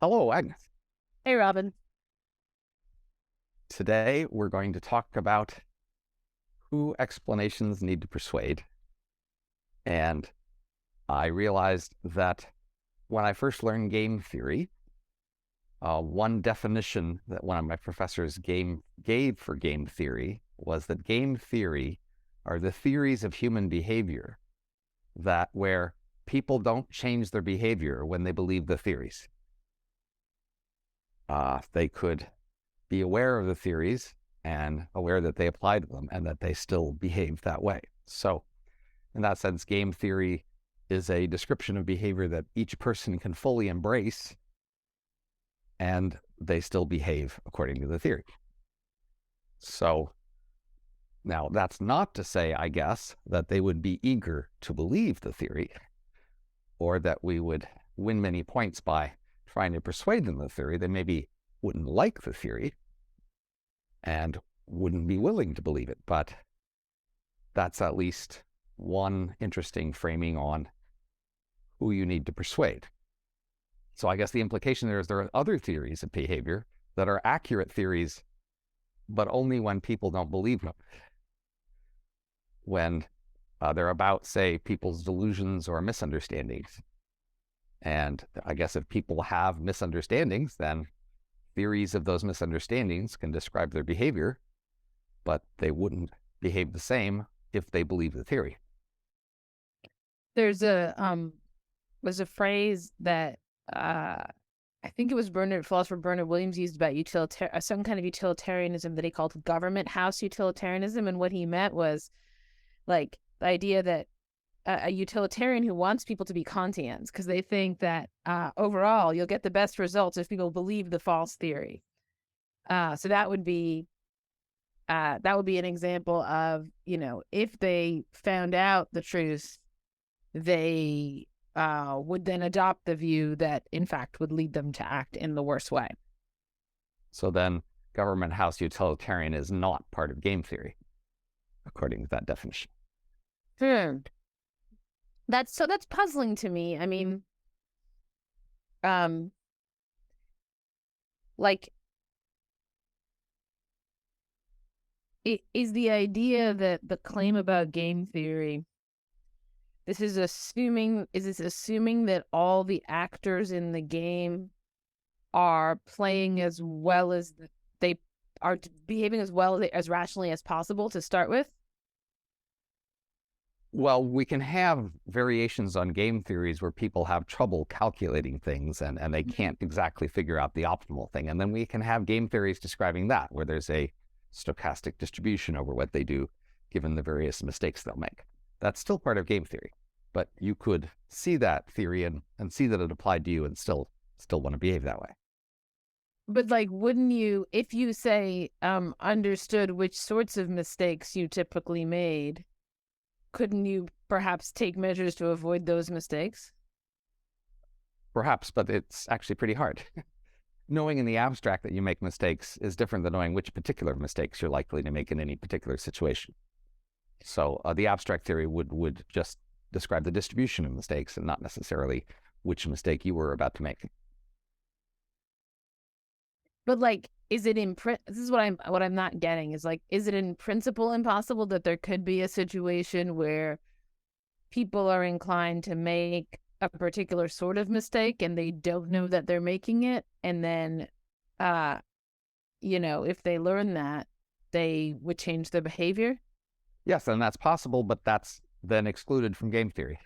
Hello, Agnes. Hey, Robin. Today we're going to talk about who explanations need to persuade. And I realized that when I first learned game theory, one definition that one of my professors gave for game theory was that game theory are the theories of human behavior that where people don't change their behavior when they believe the theories. They could be aware of the theories and aware that they apply to them and that they still behave that way. So in that sense, game theory is a description of behavior that each person can fully embrace and they still behave according to the theory. So now that's not to say, I guess, that they would be eager to believe the theory or that we would win many points by trying to persuade them of the theory. They maybe wouldn't like the theory and wouldn't be willing to believe it. But that's at least one interesting framing on who you need to persuade. So I guess the implication there is there are other theories of behavior that are accurate theories, but only when people don't believe them. When they're about, say, people's delusions or misunderstandings. And I guess if people have misunderstandings, then theories of those misunderstandings can describe their behavior, but they wouldn't behave the same if they believe the theory. There's a phrase that I think it was philosopher Bernard Williams used about some kind of utilitarianism that he called government house utilitarianism, and what he meant was like the idea that a utilitarian who wants people to be Kantians because they think that overall you'll get the best results if people believe the false theory. So that would be an example of, if they found out the truth, they would then adopt the view that in fact would lead them to act in the worst way. So then government house utilitarian is not part of game theory, according to that definition. That's puzzling to me. I mean, like, it is the idea that the claim about game theory, is this assuming that all the actors in the game are playing as well as they are behaving as well as rationally as possible to start with? Well, we can have variations on game theories where people have trouble calculating things and they can't exactly figure out the optimal thing. And then we can have game theories describing that, where there's a stochastic distribution over what they do, given the various mistakes they'll make. That's still part of game theory. But you could see that theory and see that it applied to you and still want to behave that way. But wouldn't you, if you say understood which sorts of mistakes you typically made, couldn't you perhaps take measures to avoid those mistakes? Perhaps, but it's actually pretty hard. Knowing in the abstract that you make mistakes is different than knowing which particular mistakes you're likely to make in any particular situation. So the abstract theory would just describe the distribution of mistakes and not necessarily which mistake you were about to make. But is it this is what I'm not getting is is it in principle impossible that there could be a situation where people are inclined to make a particular sort of mistake and they don't know that they're making it, and then if they learn that, they would change their behavior? Yes, and that's possible, but that's then excluded from game theory.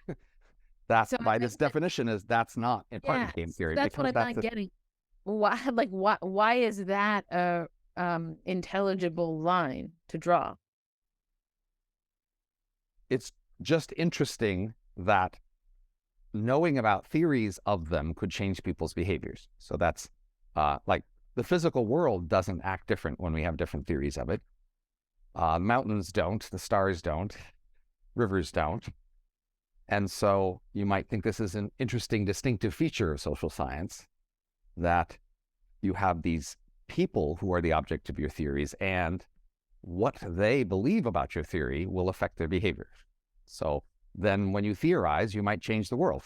That's by this definition is that's not in part of game theory. That's what I'm not getting. Why is that a intelligible line to draw? It's just interesting that knowing about theories of them could change people's behaviors. So that's like the physical world doesn't act different when we have different theories of it. Mountains don't, the stars don't, rivers don't. And so you might think this is an interesting distinctive feature of social science, that you have these people who are the object of your theories, and what they believe about your theory will affect their behavior. So then when you theorize, you might change the world.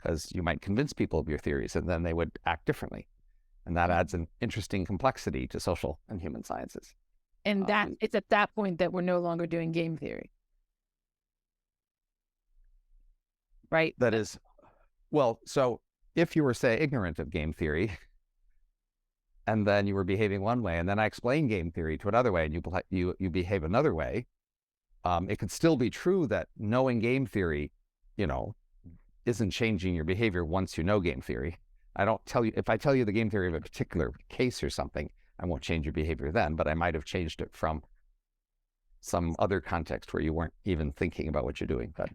because you might convince people of your theories and then they would act differently. And that adds an interesting complexity to social and human sciences. And it's at that point that we're no longer doing game theory. Right? That is, well, so if you were, say, ignorant of game theory, and then you were behaving one way, and then I explain game theory to another way, and you behave another way, it could still be true that knowing game theory, isn't changing your behavior once you know game theory. I don't tell you, if I tell you the game theory of a particular case or something, I won't change your behavior then, but I might have changed it from some other context where you weren't even thinking about what you're doing. But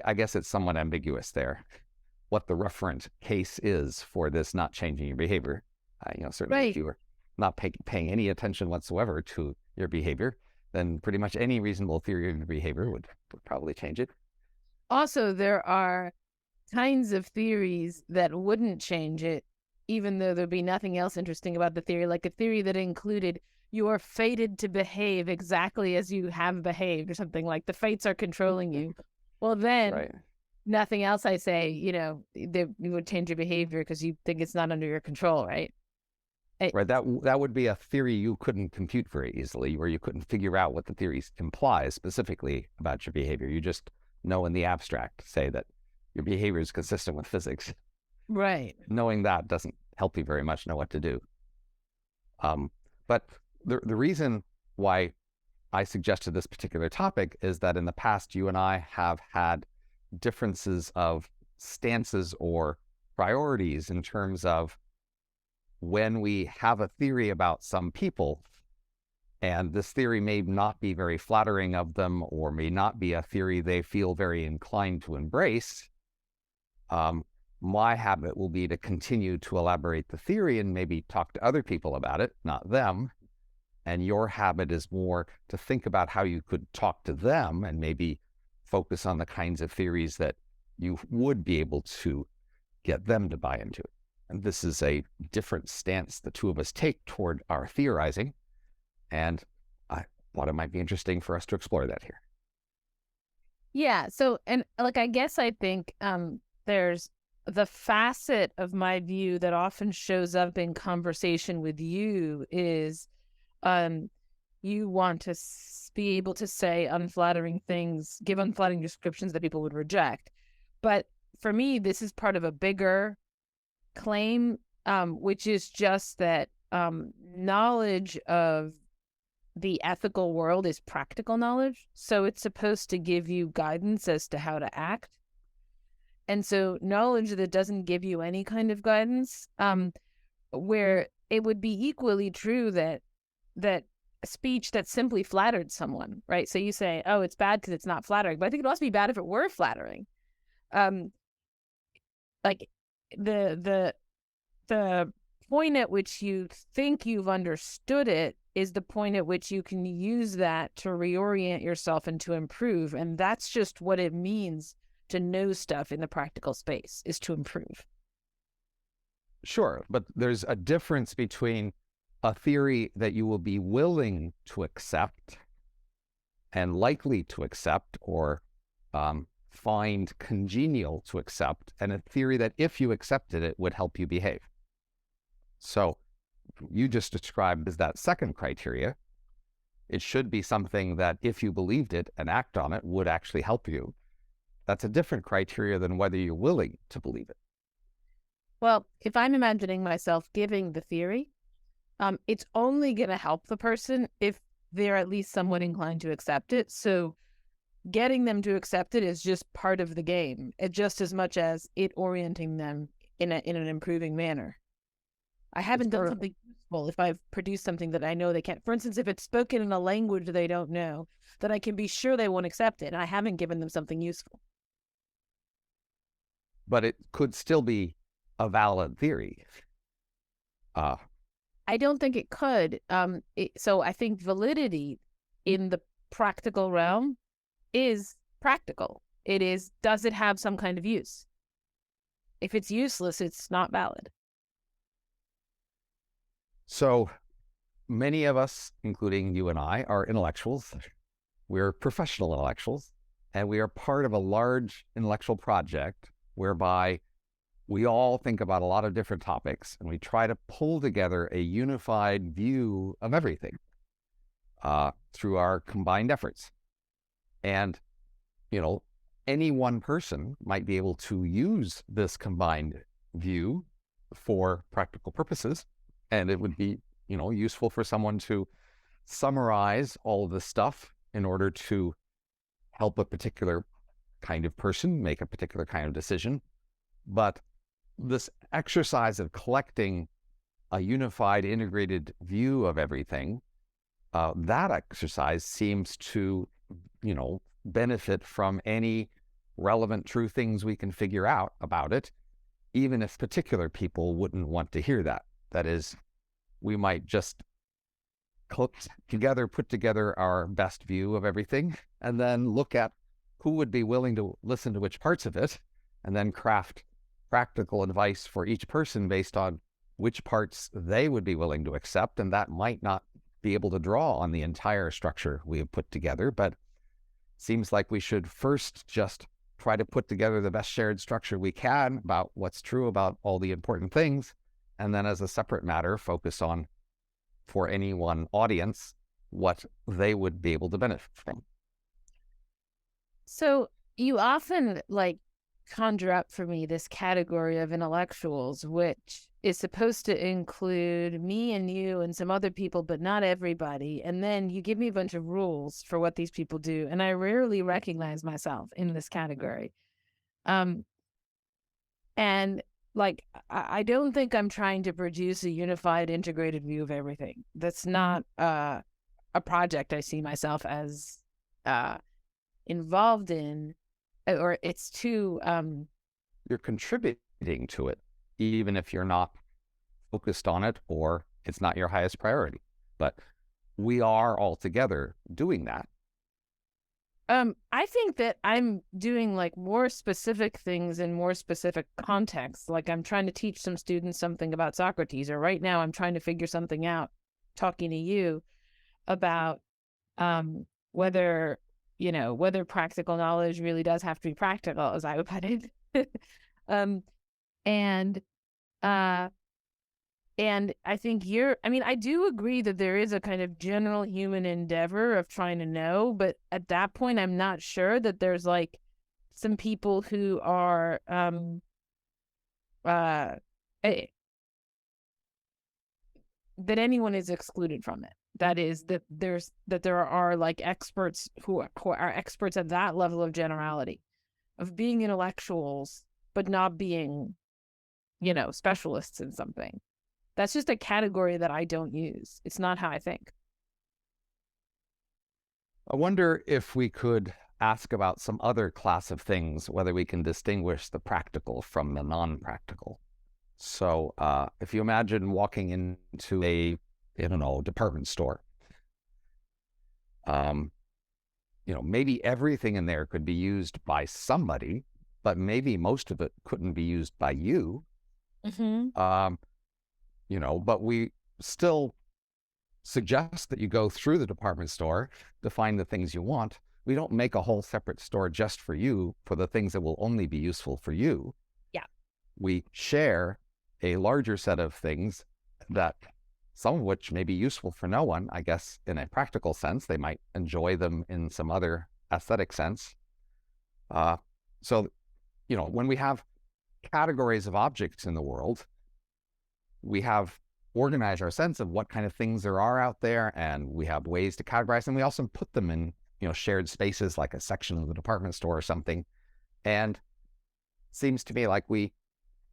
I guess it's somewhat ambiguous there, what the referent case is for this not changing your behavior. Certainly Right. if you were not paying any attention whatsoever to your behavior, then pretty much any reasonable theory of your behavior would probably change it. Also, there are kinds of theories that wouldn't change it, even though there'd be nothing else interesting about the theory, like a theory that included you are fated to behave exactly as you have behaved, or something like the fates are controlling you. Well, then Right. nothing else I say, you would change your behavior because you think it's not under your control, right? Right. That would be a theory you couldn't compute very easily, where you couldn't figure out what the theory implies specifically about your behavior. You just know in the abstract, say that your behavior is consistent with physics. Right. Knowing that doesn't help you very much know what to do. But the reason why I suggested this particular topic is that in the past, you and I have had differences of stances or priorities in terms of when we have a theory about some people, and this theory may not be very flattering of them, or may not be a theory they feel very inclined to embrace, my habit will be to continue to elaborate the theory and maybe talk to other people about it, not them. And your habit is more to think about how you could talk to them and maybe focus on the kinds of theories that you would be able to get them to buy into it. And this is a different stance the two of us take toward our theorizing. And I thought it might be interesting for us to explore that here. Yeah. So, and I guess I think there's the facet of my view that often shows up in conversation with you is you want to be able to say unflattering things, give unflattering descriptions that people would reject. But for me, this is part of a bigger claim, which is just that knowledge of the ethical world is practical knowledge. So it's supposed to give you guidance as to how to act. And so knowledge that doesn't give you any kind of guidance, where it would be equally true that speech that simply flattered someone, right? So you say, oh, it's bad because it's not flattering, but I think it'd also be bad if it were flattering. Like the point at which you think you've understood it is the point at which you can use that to reorient yourself and to improve. And that's just what it means to know stuff in the practical space, is to improve. Sure, but there's a difference between a theory that you will be willing to accept and likely to accept, or find congenial to accept, and a theory that if you accepted it would help you behave. So you just described as that second criteria. It should be something that if you believed it and act on it would actually help you. That's a different criteria than whether you're willing to believe it. Well, if I'm imagining myself giving the theory, it's only going to help the person if they're at least somewhat inclined to accept it. So getting them to accept it is just part of the game, just as much as it orienting them in an improving manner. I haven't done something useful if I've produced something that I know they can't. For instance, if it's spoken in a language they don't know, then I can be sure they won't accept it. And I haven't given them something useful. But it could still be a valid theory. I don't think it could. So I think validity in the practical realm is practical. It is, does it have some kind of use? If it's useless, it's not valid. So many of us, including you and I, are intellectuals. We're professional intellectuals, and we are part of a large intellectual project whereby we all think about a lot of different topics and we try to pull together a unified view of everything through our combined efforts. And, any one person might be able to use this combined view for practical purposes. And it would be, useful for someone to summarize all of this stuff in order to help a particular kind of person make a particular kind of decision. But this exercise of collecting a unified, integrated view of everything, that exercise seems to, benefit from any relevant true things we can figure out about it, even if particular people wouldn't want to hear that. That is, we might just put together our best view of everything, and then look at who would be willing to listen to which parts of it, and then craft practical advice for each person based on which parts they would be willing to accept. And that might not be able to draw on the entire structure we have put together, but seems like we should first just try to put together the best shared structure we can about what's true about all the important things, and then as a separate matter, focus on, for any one audience, what they would be able to benefit from. So you often conjure up for me this category of intellectuals, which is supposed to include me and you and some other people, but not everybody. And then you give me a bunch of rules for what these people do, and I rarely recognize myself in this category. And I don't think I'm trying to produce a unified, integrated view of everything. That's not a project I see myself as involved in, or it's too... You're contributing to it, even if you're not focused on it or it's not your highest priority. But we are all together doing that. I think that I'm doing more specific things in more specific contexts. Like I'm trying to teach some students something about Socrates, or right now I'm trying to figure something out talking to you about whether practical knowledge really does have to be practical, as I would put it. And I think I do agree that there is a kind of general human endeavor of trying to know, but at that point, I'm not sure that there's some people who are, that anyone is excluded from it. That is, that there are experts who are experts at that level of generality, of being intellectuals, but not being, specialists in something. That's just a category that I don't use. It's not how I think. I wonder if we could ask about some other class of things, whether we can distinguish the practical from the non-practical. So if you imagine walking into a, department store, maybe everything in there could be used by somebody, but maybe most of it couldn't be used by you. Mm-hmm. But we still suggest that you go through the department store to find the things you want. We don't make a whole separate store just for you for the things that will only be useful for you. Yeah. We share a larger set of things that some of which may be useful for no one, I guess, in a practical sense. They might enjoy them in some other aesthetic sense. So, when we have categories of objects in the world, we have organized our sense of what kind of things there are out there, and we have ways to categorize them. We also put them in, shared spaces like a section of the department store or something. And it seems to me like we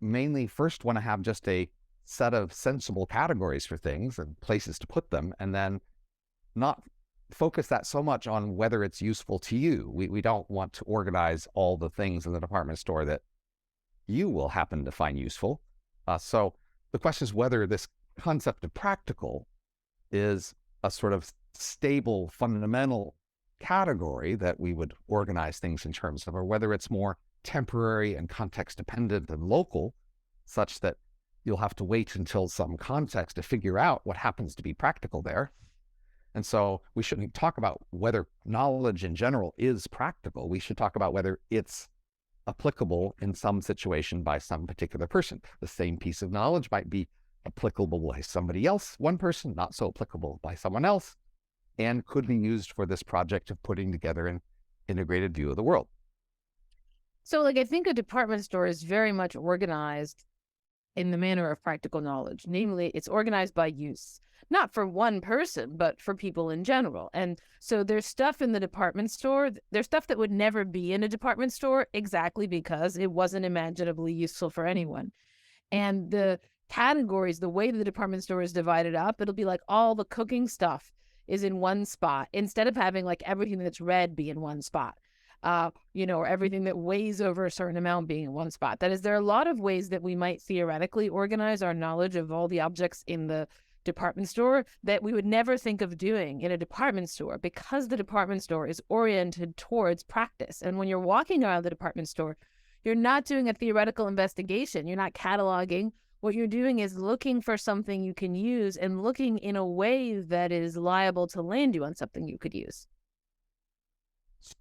mainly first want to have just a set of sensible categories for things and places to put them, and then not focus that so much on whether it's useful to you. We don't want to organize all the things in the department store that you will happen to find useful. So the question is whether this concept of practical is a sort of stable, fundamental category that we would organize things in terms of, or whether it's more temporary and context dependent and local, such that you'll have to wait until some context to figure out what happens to be practical there. And so we shouldn't talk about whether knowledge in general is practical. We should talk about whether it's applicable in some situation by some particular person. The same piece of knowledge might be applicable by somebody else, one person, not so applicable by someone else, and could be used for this project of putting together an integrated view of the world. So, like, I think a department store is very much organized in the manner of practical knowledge. Namely, it's organized by use, not for one person, but for people in general. And so there's stuff in the department store, there's stuff that would never be in a department store exactly because it wasn't imaginably useful for anyone. And the categories, the way the department store is divided up, it'll be like all the cooking stuff is in one spot instead of having like everything that's red be in one spot. Or everything that weighs over a certain amount being in one spot. That is, there are a lot of ways that we might theoretically organize our knowledge of all the objects in the department store that we would never think of doing in a department store because the department store is oriented towards practice. And when you're walking around the department store, you're not doing a theoretical investigation. You're not cataloging. What you're doing is looking for something you can use and looking in a way that is liable to land you on something you could use.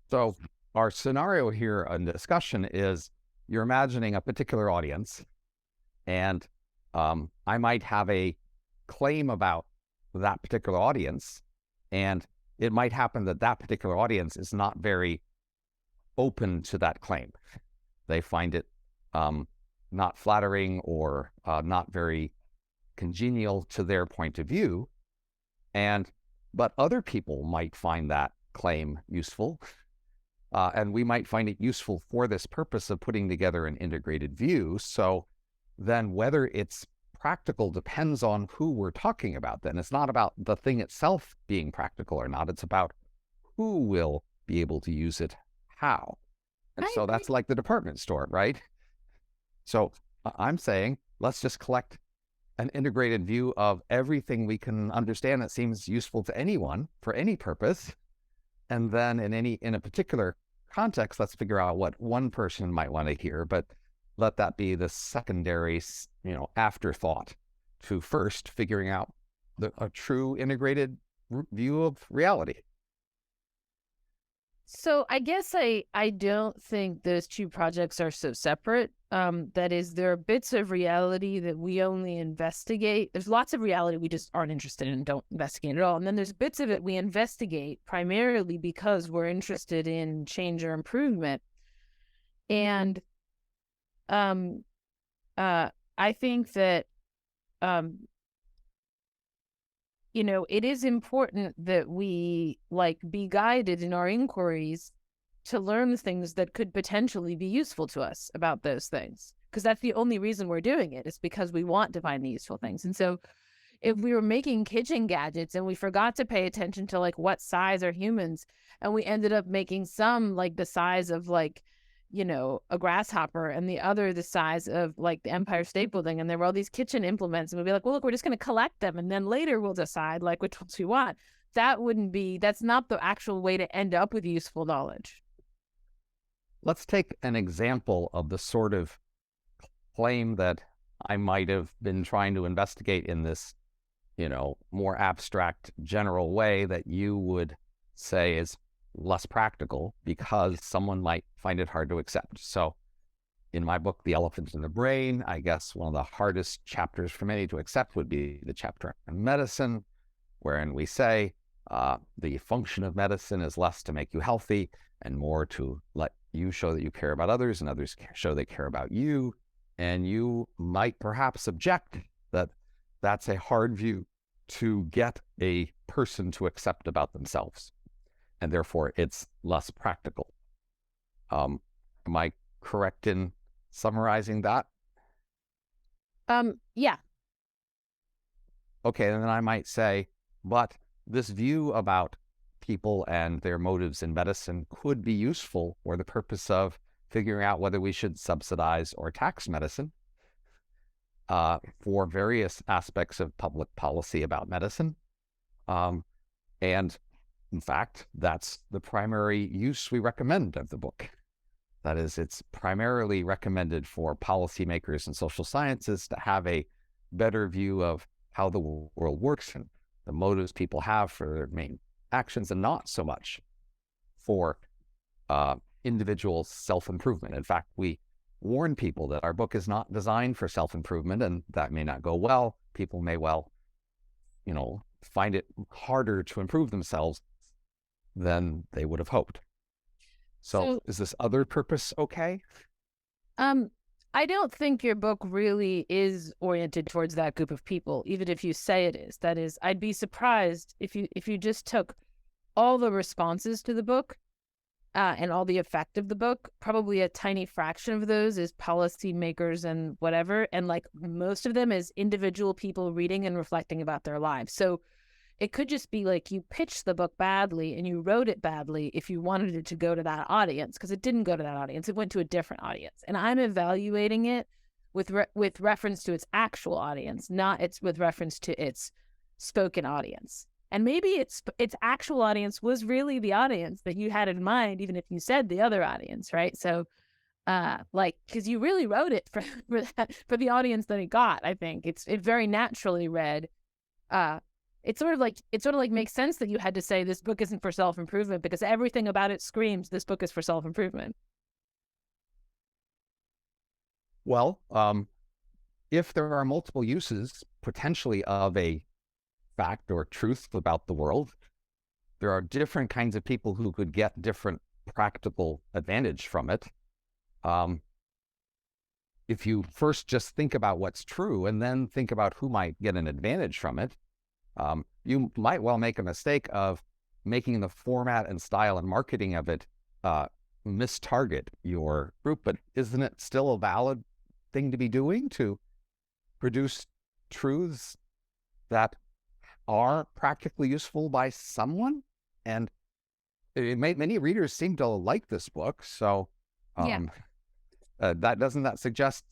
So our scenario here in discussion is you're imagining a particular audience, and I might have a claim about that particular audience, and it might happen that that particular audience is not very open to that claim. They find it not flattering or not very congenial to their point of view, but other people might find that claim useful. And we might find it useful for this purpose of putting together an integrated view. So then whether it's practical depends on who we're talking about. Then it's not about the thing itself being practical or not. It's about who will be able to use it, how. And so that's like the department store, right? So I'm saying, let's just collect an integrated view of everything we can understand that seems useful to anyone for any purpose. And then in a particular context, let's figure out what one person might want to hear, but let that be the secondary, afterthought to first figuring out a true integrated view of reality. So I guess I don't think those two projects are so separate. That is, there are bits of reality that we only investigate. There's lots of reality we just aren't interested in and don't investigate at all. And then there's bits of it we investigate primarily because we're interested in change or improvement. And I think that it is important that we be guided in our inquiries to learn things that could potentially be useful to us about those things. Because that's the only reason we're doing it, is because we want to find the useful things. And so if we were making kitchen gadgets and we forgot to pay attention to what size are humans, and we ended up making some the size of a grasshopper and the other the size of the Empire State Building, and there were all these kitchen implements, and we'd be like, well, look, we're just going to collect them and then later we'll decide which ones we want. That's not the actual way to end up with useful knowledge. Let's take an example of the sort of claim that I might have been trying to investigate in this, more abstract, general way that you would say is less practical because someone might find it hard to accept. So in my book, The Elephant in the Brain, I guess one of the hardest chapters for many to accept would be the chapter on medicine, wherein we say the function of medicine is less to make you healthy and more to let you show that you care about others and others show they care about you. And you might perhaps object that that's a hard view to get a person to accept about themselves, and therefore it's less practical. Am I correct in summarizing that? Yeah. Okay, and then I might say, but this view about people and their motives in medicine could be useful for the purpose of figuring out whether we should subsidize or tax medicine for various aspects of public policy about medicine. And in fact, that's the primary use we recommend of the book. That is, it's primarily recommended for policymakers and social sciences to have a better view of how the world works and the motives people have for their main actions, and not so much for individual self-improvement. In fact, we warn people that our book is not designed for self-improvement, and that may not go well. People may well, find it harder to improve themselves than they would have hoped. So is this other purpose okay? I don't think your book really is oriented towards that group of people, even if you say it is. That is, I'd be surprised if you just took all the responses to the book and all the effect of the book. Probably a tiny fraction of those is policymakers and whatever, and like most of them is individual people reading and reflecting about their lives. So it could just be like you pitched the book badly and you wrote it badly if you wanted it to go to that audience, because it didn't go to that audience. It went to a different audience. And I'm evaluating it with reference to its actual audience, not with reference to its spoken audience. And maybe its actual audience was really the audience that you had in mind, even if you said the other audience, right? So because you really wrote it for the audience that it got. I think it very naturally read. It sort of like makes sense that you had to say this book isn't for self-improvement, because everything about it screams this book is for self-improvement. Well, if there are multiple uses potentially of a fact or truth about the world, there are different kinds of people who could get different practical advantage from it. If you first just think about what's true and then think about who might get an advantage from it, you might well make a mistake of making the format and style and marketing of it mistarget your group. But isn't it still a valid thing to be doing, to produce truths that are practically useful by someone? And many readers seem to like this book. So doesn't that suggest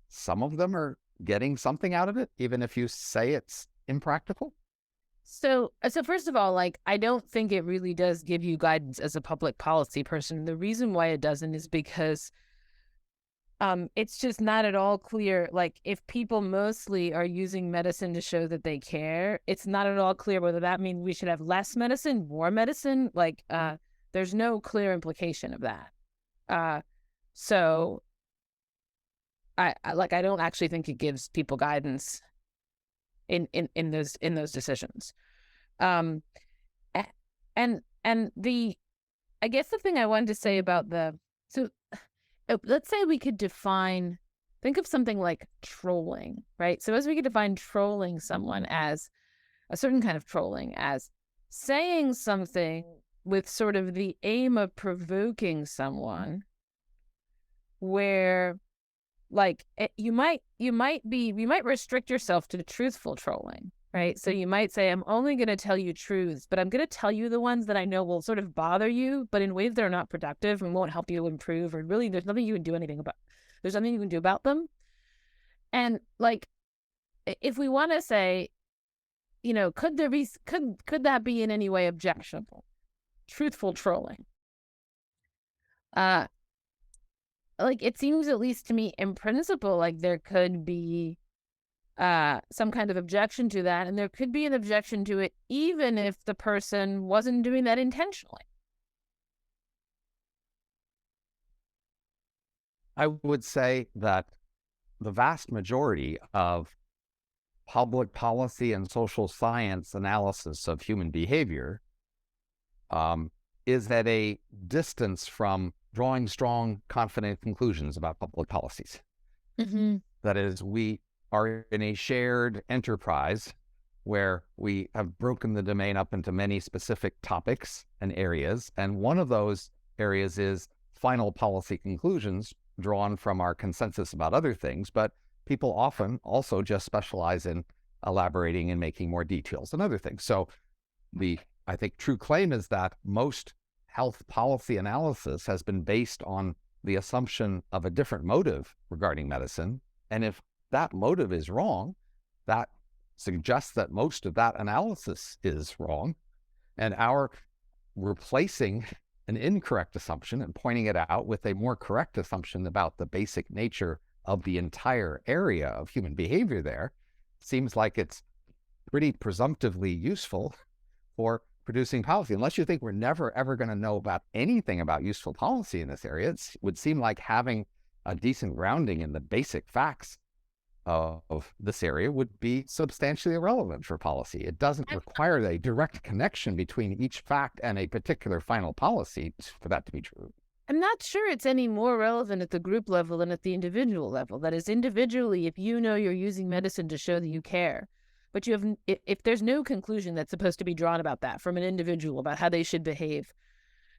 some of them are getting something out of it, even if you say it's impractical? So first of all, I don't think it really does give you guidance as a public policy person. The reason why it doesn't is because it's just not at all clear. If people mostly are using medicine to show that they care, it's not at all clear whether that means we should have less medicine, more medicine. There's no clear implication of that. So I don't actually think it gives people guidance in those decisions. And I guess the thing I wanted to say about let's say we could think of something like trolling, right? So as we could define trolling someone as a certain kind of trolling, as saying something with sort of the aim of provoking someone, where you might restrict yourself to truthful trolling, right? So you might say, I'm only going to tell you truths, but I'm going to tell you the ones that I know will sort of bother you, but in ways that are not productive and won't help you improve, or really there's nothing you can do about them. And if we want to say, could that be in any way objectionable? Truthful trolling. It seems, at least to me, in principle, there could be some kind of objection to that, and there could be an objection to it even if the person wasn't doing that intentionally. I would say that the vast majority of public policy and social science analysis of human behavior is at a distance from drawing strong, confident conclusions about public policies. Mm-hmm. That is, we are in a shared enterprise where we have broken the domain up into many specific topics and areas. And one of those areas is final policy conclusions drawn from our consensus about other things. But people often also just specialize in elaborating and making more details and other things. So I think true claim is that most health policy analysis has been based on the assumption of a different motive regarding medicine. And if that motive is wrong, that suggests that most of that analysis is wrong. And our replacing an incorrect assumption and pointing it out with a more correct assumption about the basic nature of the entire area of human behavior there seems like it's pretty presumptively useful for producing policy. Unless you think we're never, ever going to know about anything about useful policy in this area, it would seem like having a decent grounding in the basic facts of this area would be substantially irrelevant for policy. It doesn't require a direct connection between each fact and a particular final policy for that to be true. I'm not sure it's any more relevant at the group level than at the individual level. That is, individually, if you know you're using medicine to show that you care, but you have, if there's no conclusion that's supposed to be drawn about that from an individual about how they should behave,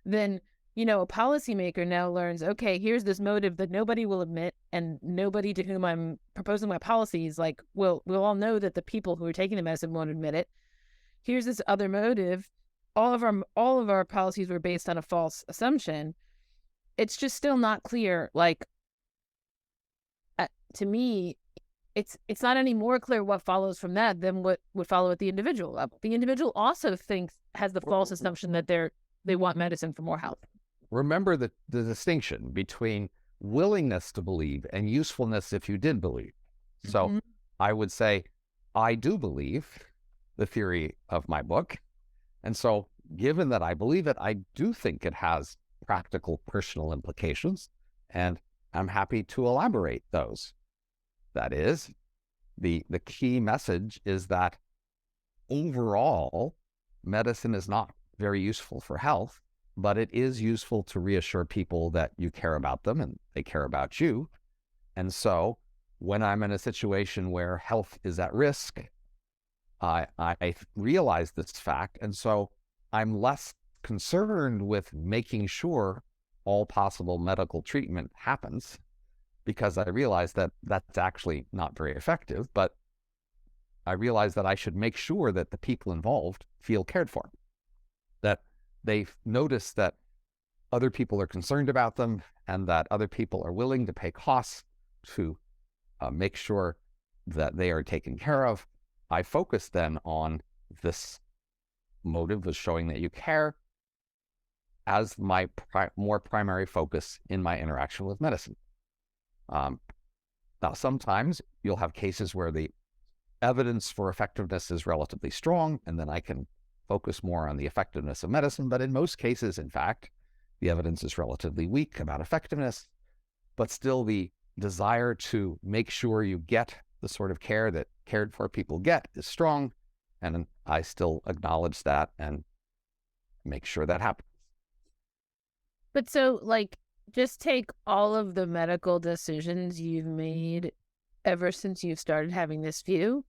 then, you know, a policymaker now learns, okay, here's this motive that nobody will admit, and nobody to whom I'm proposing my policies, like, we'll all know that the people who are taking the medicine won't admit it. Here's this other motive. All of our policies were based on a false assumption. It's just still not clear. Like, to me, it's not any more clear what follows from that than what would follow at the individual level. The individual also has the false assumption that they want medicine for more health. Remember the distinction between willingness to believe and usefulness if you did believe. So I would say, I do believe the theory of my book. And so given that I believe it, I do think it has practical personal implications, and I'm happy to elaborate those. That is, the key message is that overall, medicine is not very useful for health, but it is useful to reassure people that you care about them and they care about you. And so when I'm in a situation where health is at risk, I realize this fact. And so I'm less concerned with making sure all possible medical treatment happens, because I realize that that's actually not very effective, but I realize that I should make sure that the people involved feel cared for, that they notice that other people are concerned about them and that other people are willing to pay costs to make sure that they are taken care of. I focus then on this motive of showing that you care as my more primary focus in my interaction with medicine. Now, sometimes you'll have cases where the evidence for effectiveness is relatively strong, and then I can focus more on the effectiveness of medicine. But in most cases, in fact, the evidence is relatively weak about effectiveness, but still the desire to make sure you get the sort of care that cared for people get is strong. And I still acknowledge that and make sure that happens. But so, like, just take all of the medical decisions you've made ever since you've started having this view.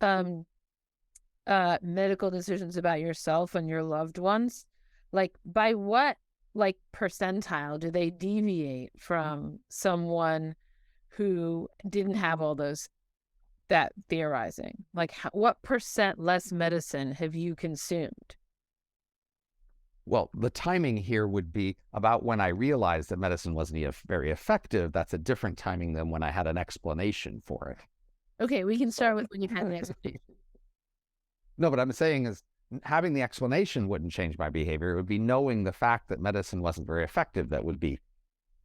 Medical decisions about yourself and your loved ones. Like, by what, like, percentile do they deviate from someone who didn't have all that theorizing? Like, what percent less medicine have you consumed? Well, the timing here would be about when I realized that medicine wasn't very effective. That's a different timing than when I had an explanation for it. Okay, we can start with when you've had an explanation. No, what I'm saying is having the explanation wouldn't change my behavior. It would be knowing the fact that medicine wasn't very effective that would be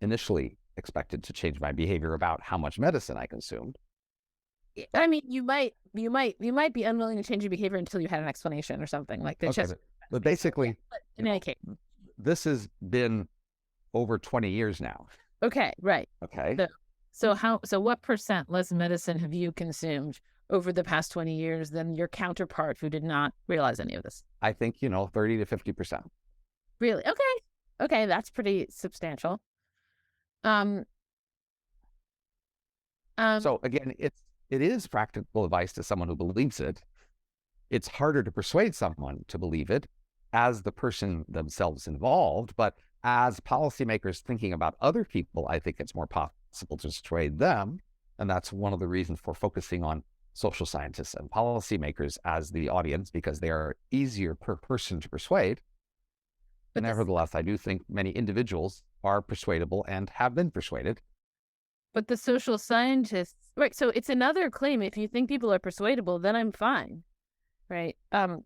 initially expected to change my behavior about how much medicine I consumed. I mean, you might be unwilling to change your behavior until you had an explanation or something like that. Okay, but basically, in any case, this has been over 20 years now. Okay, right. Okay. So what percent less medicine have you consumed over the past 20 years than your counterpart who did not realize any of this? I think, 30 to 50%. Really? Okay, that's pretty substantial. So again, it is practical advice to someone who believes it. It's harder to persuade someone to believe it as the person themselves involved, but as policymakers thinking about other people, I think it's more possible to persuade them. And that's one of the reasons for focusing on social scientists and policymakers as the audience, because they are easier per person to persuade. But nevertheless, I do think many individuals are persuadable and have been persuaded. But the social scientists, right? So it's another claim. If you think people are persuadable, then I'm fine, right?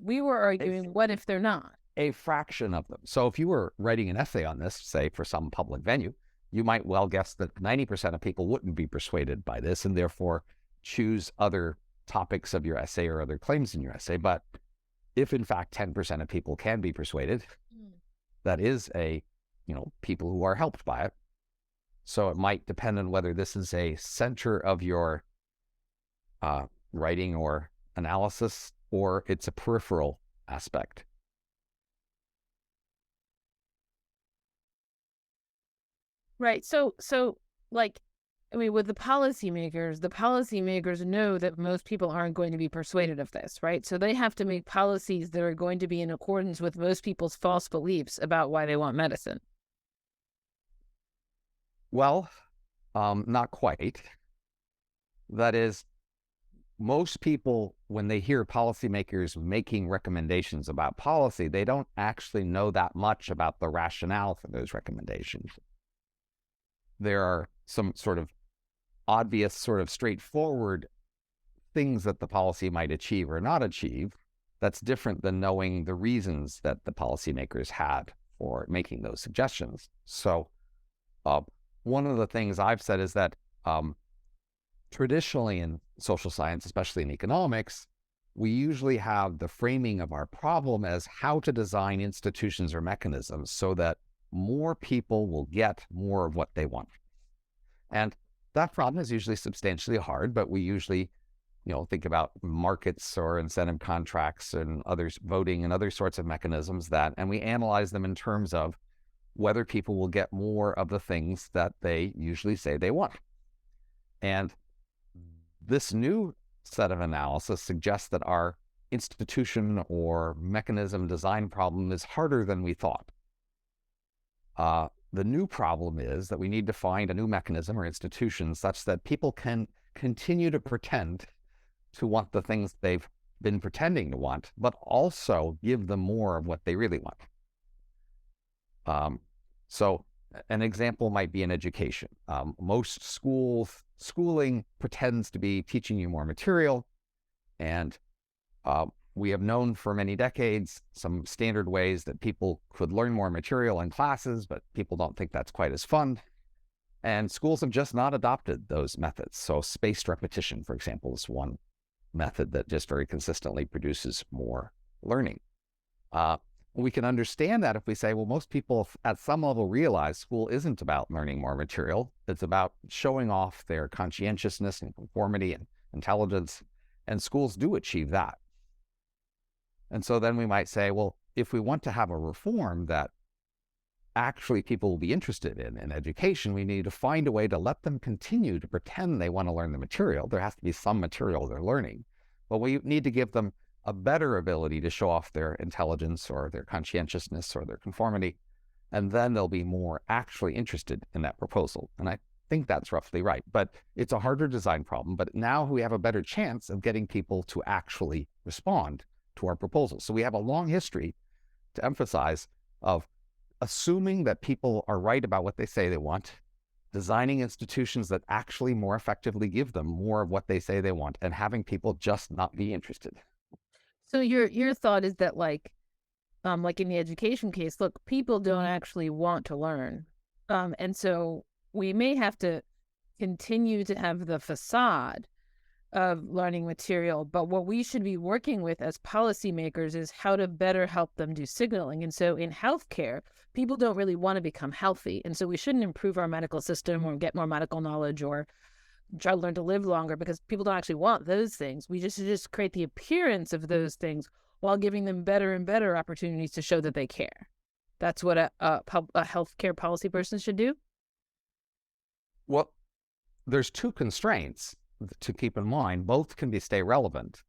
We were arguing, what if they're not? A fraction of them. So if you were writing an essay on this, say for some public venue, you might well guess that 90% of people wouldn't be persuaded by this and therefore choose other topics of your essay or other claims in your essay. But if in fact 10% of people can be persuaded, that is people who are helped by it. So it might depend on whether this is a center of your writing or analysis, or it's a peripheral aspect. Right. So like, I mean, with the policymakers know that most people aren't going to be persuaded of this, right? So they have to make policies that are going to be in accordance with most people's false beliefs about why they want medicine. Well, not quite. That is, most people, when they hear policymakers making recommendations about policy, they don't actually know that much about the rationale for those recommendations. There are some sort of obvious, sort of straightforward things that the policy might achieve or not achieve. That's different than knowing the reasons that the policymakers had for making those suggestions. So one of the things I've said is that traditionally in social science, especially in economics, we usually have the framing of our problem as how to design institutions or mechanisms so that more people will get more of what they want. And that problem is usually substantially hard, but we usually, think about markets or incentive contracts and others, voting and other sorts of mechanisms and we analyze them in terms of whether people will get more of the things that they usually say they want. And this new set of analysis suggests that our institution or mechanism design problem is harder than we thought. The new problem is that we need to find a new mechanism or institution such that people can continue to pretend to want the things they've been pretending to want, but also give them more of what they really want. So an example might be in education. Most schooling pretends to be teaching you more material, and we have known for many decades some standard ways that people could learn more material in classes, but people don't think that's quite as fun. And schools have just not adopted those methods. So spaced repetition, for example, is one method that just very consistently produces more learning. We can understand that if we say, well, most people at some level realize school isn't about learning more material. It's about showing off their conscientiousness and conformity and intelligence. And schools do achieve that. And so then we might say, well, if we want to have a reform that actually people will be interested in education, we need to find a way to let them continue to pretend they want to learn the material. There has to be some material they're learning, but we need to give them a better ability to show off their intelligence or their conscientiousness or their conformity, and then they'll be more actually interested in that proposal. And I think that's roughly right, but it's a harder design problem. But now we have a better chance of getting people to actually respond to our proposals. So we have a long history to emphasize of assuming that people are right about what they say they want, designing institutions that actually more effectively give them more of what they say they want, and having people just not be interested. So your thought is that like in the education case, look, people don't actually want to learn. And so we may have to continue to have the facade of learning material, but what we should be working with as policymakers is how to better help them do signaling. And so in healthcare, people don't really want to become healthy. And so we shouldn't improve our medical system or get more medical knowledge or try to learn to live longer because people don't actually want those things. We just create the appearance of those things while giving them better and better opportunities to show that they care. That's what a healthcare policy person should do. Well, there's two constraints to keep in mind. Both can stay relevant.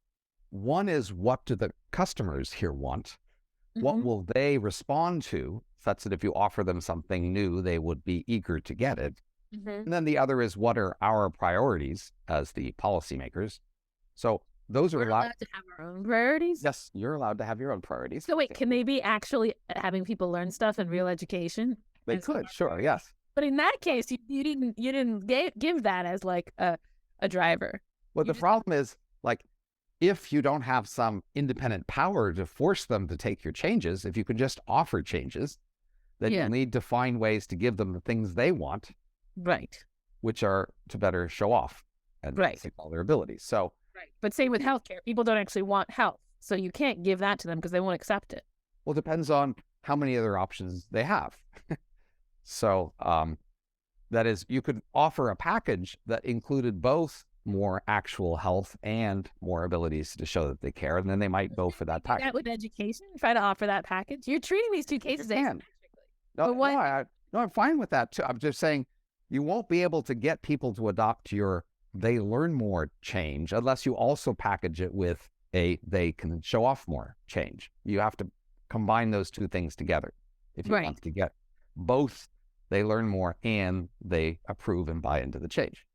One is, what do the customers here want? Mm-hmm. What will they respond to, such that if you offer them something new, they would be eager to get it? Mm-hmm. And then the other is, what are our priorities as the policymakers? So those are allowed to have our own priorities? Yes, you're allowed to have your own priorities. So wait, can they be actually having people learn stuff in real education? They could, sure, yes. But in that case, you didn't give that as like a driver. Well, the problem is, like, if you don't have some independent power to force them to take your changes, if you can just offer changes, then you'll need to find ways to give them the things they want. Right. Which are to better show off and all their abilities. So, right. But same with healthcare. People don't actually want health. So you can't give that to them because they won't accept it. Well, it depends on how many other options they have. So that is, you could offer a package that included both more actual health and more abilities to show that they care, and then they might go for that package. That with education, try to offer that package. You're treating these two cases asymmetrically. No, I'm fine with that too. I'm just saying you won't be able to get people to adopt your they learn more change unless you also package it with a they can show off more change. You have to combine those two things together if you want to get both they learn more and they approve and buy into the change.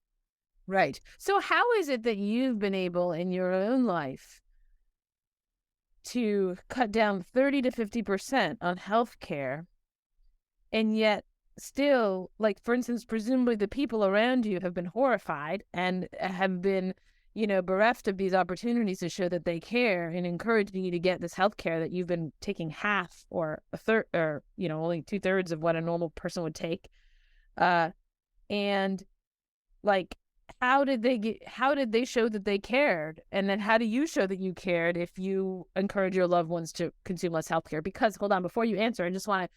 Right. So how is it that you've been able in your own life to cut down 30 to 50% on healthcare, and yet still, like, for instance, presumably the people around you have been horrified and have been, bereft of these opportunities to show that they care and encouraging you to get this healthcare that you've been taking half or a third or, only 2/3 of what a normal person would take. And like, how did they show that they cared? And then how do you show that you cared if you encourage your loved ones to consume less healthcare? Because, hold on, before you answer, I just want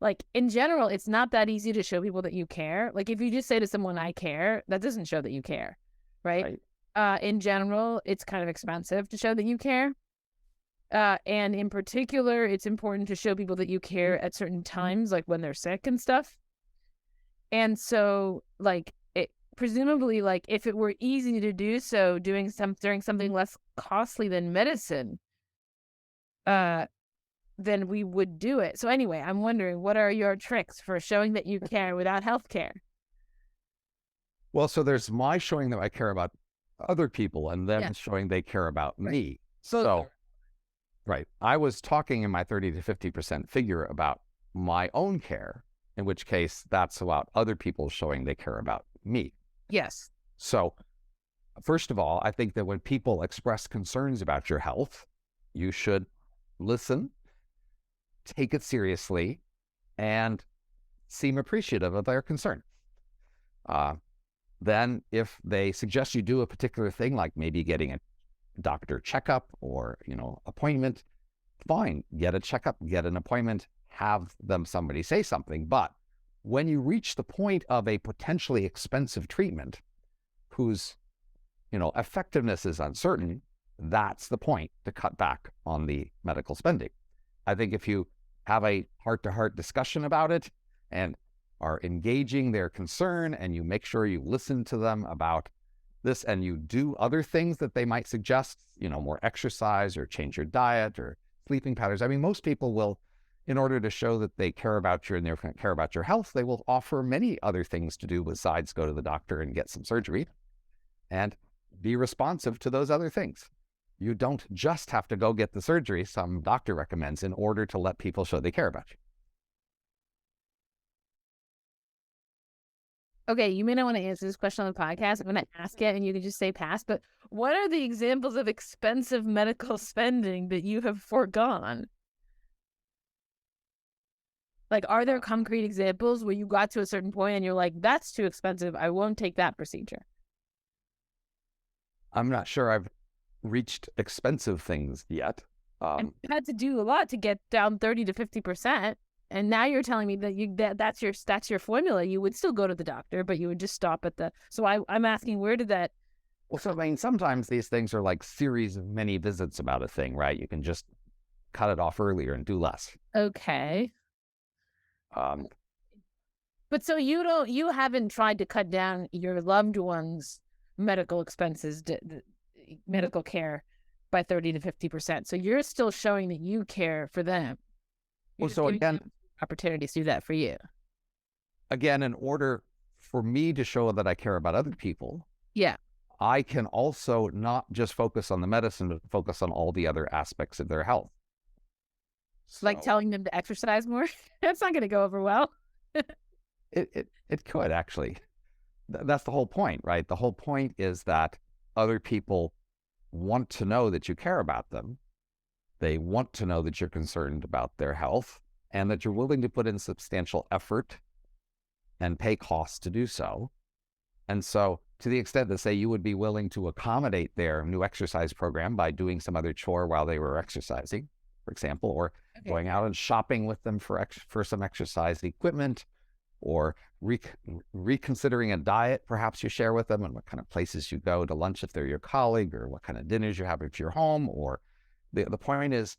to, in general, it's not that easy to show people that you care. Like, if you just say to someone, I care, that doesn't show that you care, right? In general, it's kind of expensive to show that you care. And in particular, it's important to show people that you care at certain times, like when they're sick and stuff. And so, presumably, if it were easy to do so, doing something less costly than medicine, then we would do it. So anyway, I'm wondering, what are your tricks for showing that you care without healthcare? Well, so there's my showing that I care about other people and them showing they care about me. So, right. I was talking in my 30 to 50% figure about my own care, in which case that's about other people showing they care about me. Yes. So, first of all, I think that when people express concerns about your health, you should listen, take it seriously, and seem appreciative of their concern. Then if they suggest you do a particular thing, like maybe getting a doctor checkup or, appointment, fine, get a checkup, get an appointment, have somebody say something. But when you reach the point of a potentially expensive treatment whose, effectiveness is uncertain, that's the point to cut back on the medical spending. I think if you have a heart-to-heart discussion about it and are engaging their concern, and you make sure you listen to them about this, and you do other things that they might suggest, more exercise or change your diet or sleeping patterns. I mean, most people will, in order to show that they care about you and they care about your health, they will offer many other things to do besides go to the doctor and get some surgery, and be responsive to those other things. You don't just have to go get the surgery some doctor recommends in order to let people show they care about you. Okay, you may not want to answer this question on the podcast. I'm going to ask it and you can just say pass, but what are the examples of expensive medical spending that you have foregone? Are there concrete examples where you got to a certain point and you're like, that's too expensive, I won't take that procedure? I'm not sure I've reached expensive things yet. And you had to do a lot to get down 30 to 50%. And now you're telling me that that's your formula. You would still go to the doctor, but you would just stop at the. So I'm asking, where did that? Well, so I mean, sometimes these things are like series of many visits about a thing, right? You can just cut it off earlier and do less. Okay. But so you haven't tried to cut down your loved ones' medical expenses, medical care, by 30 to 50%. So you're still showing that you care for them. Well, so again, opportunities to do that for you. Again, in order for me to show that I care about other people, I can also not just focus on the medicine, but focus on all the other aspects of their health. So, like telling them to exercise more? That's not going to go over well. It could actually. That's the whole point, right? The whole point is that other people want to know that you care about them. They want to know that you're concerned about their health and that you're willing to put in substantial effort and pay costs to do so. And so to the extent that, say, you would be willing to accommodate their new exercise program by doing some other chore while they were exercising, for example, or going out and shopping with them for some exercise equipment, or reconsidering a diet perhaps you share with them, and what kind of places you go to lunch if they're your colleague, or what kind of dinners you have if you're home. Or the point is,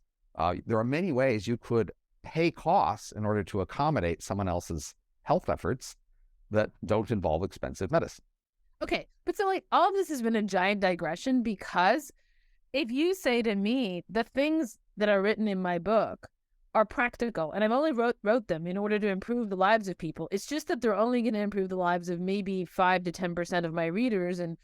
there are many ways you could pay costs in order to accommodate someone else's health efforts that don't involve expensive medicine. Okay, but so like all of this has been a giant digression, because if you say to me the things that are written in my book are practical, and I've only wrote them in order to improve the lives of people, it's just that they're only going to improve the lives of maybe 5 to 10% of my readers, and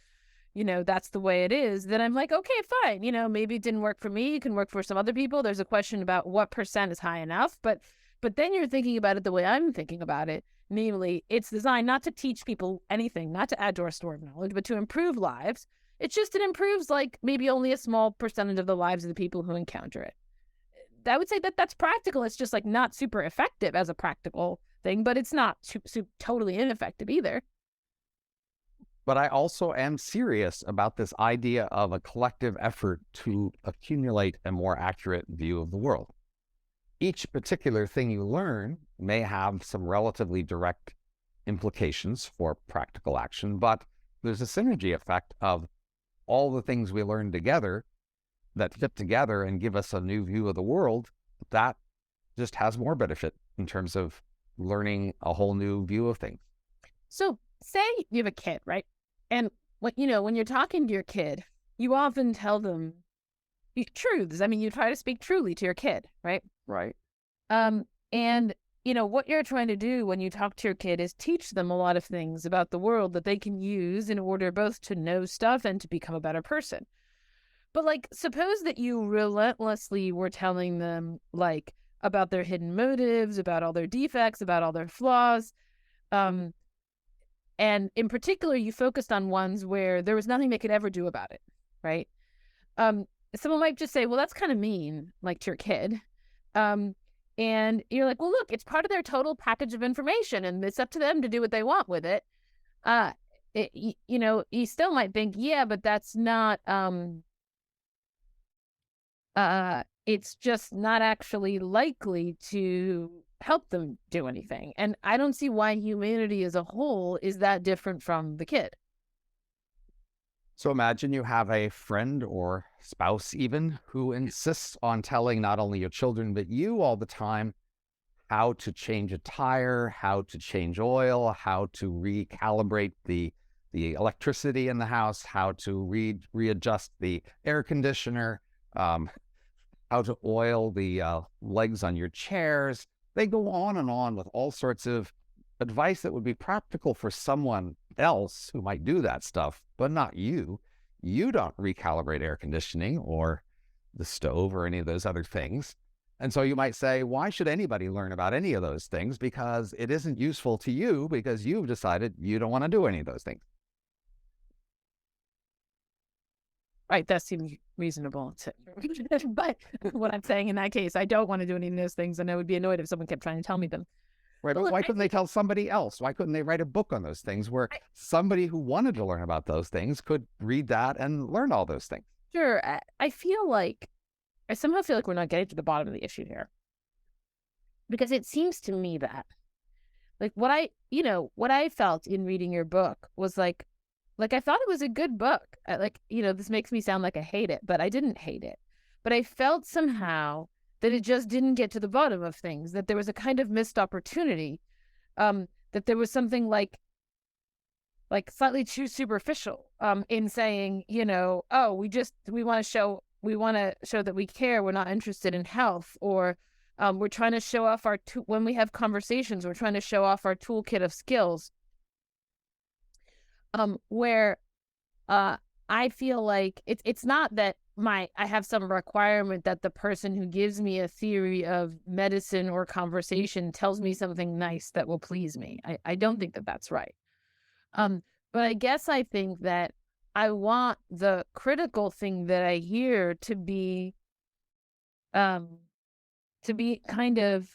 that's the way it is, then I'm like, okay, fine. Maybe it didn't work for me. It can work for some other people. There's a question about what percent is high enough, but then you're thinking about it the way I'm thinking about it. Namely, it's designed not to teach people anything, not to add to our store of knowledge, but to improve lives. It's just it improves like maybe only a small percentage of the lives of the people who encounter it. I would say that that's practical. It's just like not super effective as a practical thing, but it's not totally ineffective either. But I also am serious about this idea of a collective effort to accumulate a more accurate view of the world. Each particular thing you learn may have some relatively direct implications for practical action, but there's a synergy effect of all the things we learn together that fit together and give us a new view of the world. That just has more benefit in terms of learning a whole new view of things. So say you have a kid, right? And when you're talking to your kid, you often tell them truths. I mean, you try to speak truly to your kid, right? Right. And what you're trying to do when you talk to your kid is teach them a lot of things about the world that they can use in order both to know stuff and to become a better person. But like, suppose that you relentlessly were telling them like about their hidden motives, about all their defects, about all their flaws. And in particular, you focused on ones where there was nothing they could ever do about it, right? Someone might just say, well, that's kind of mean, like to your kid. And you're like, well, look, it's part of their total package of information, and it's up to them to do what they want with it. You still might think, yeah, but that's not, it's just not actually likely to help them do anything. And I don't see why humanity as a whole is that different from the kid. So imagine you have a friend or spouse even who insists on telling not only your children, but you all the time how to change a tire, how to change oil, how to recalibrate the electricity in the house, how to readjust the air conditioner, how to oil the legs on your chairs. They go on and on with all sorts of advice that would be practical for someone else who might do that stuff, but not you. You don't recalibrate air conditioning or the stove or any of those other things. And so you might say, why should anybody learn about any of those things? Because it isn't useful to you because you've decided you don't want to do any of those things. Right, that seems reasonable. But what I'm saying in that case, I don't want to do any of those things, and I would be annoyed if someone kept trying to tell me them. Right, but why couldn't they tell somebody else? Why couldn't they write a book on those things where somebody who wanted to learn about those things could read that and learn all those things? Sure. I somehow feel like we're not getting to the bottom of the issue here. Because it seems to me that, like, what I felt in reading your book was like I thought it was a good book. This makes me sound like I hate it, but I didn't hate it. But I felt somehow that it just didn't get to the bottom of things, that there was a kind of missed opportunity, that there was something like slightly too superficial in saying, oh, we want to show that we care, we're not interested in health, or we're trying to show off when we have conversations, we're trying to show off our toolkit of skills, where I feel like it's not that I have some requirement that the person who gives me a theory of medicine or conversation tells me something nice that will please me. I don't think that that's right. But I guess I think that I want the critical thing that I hear to be kind of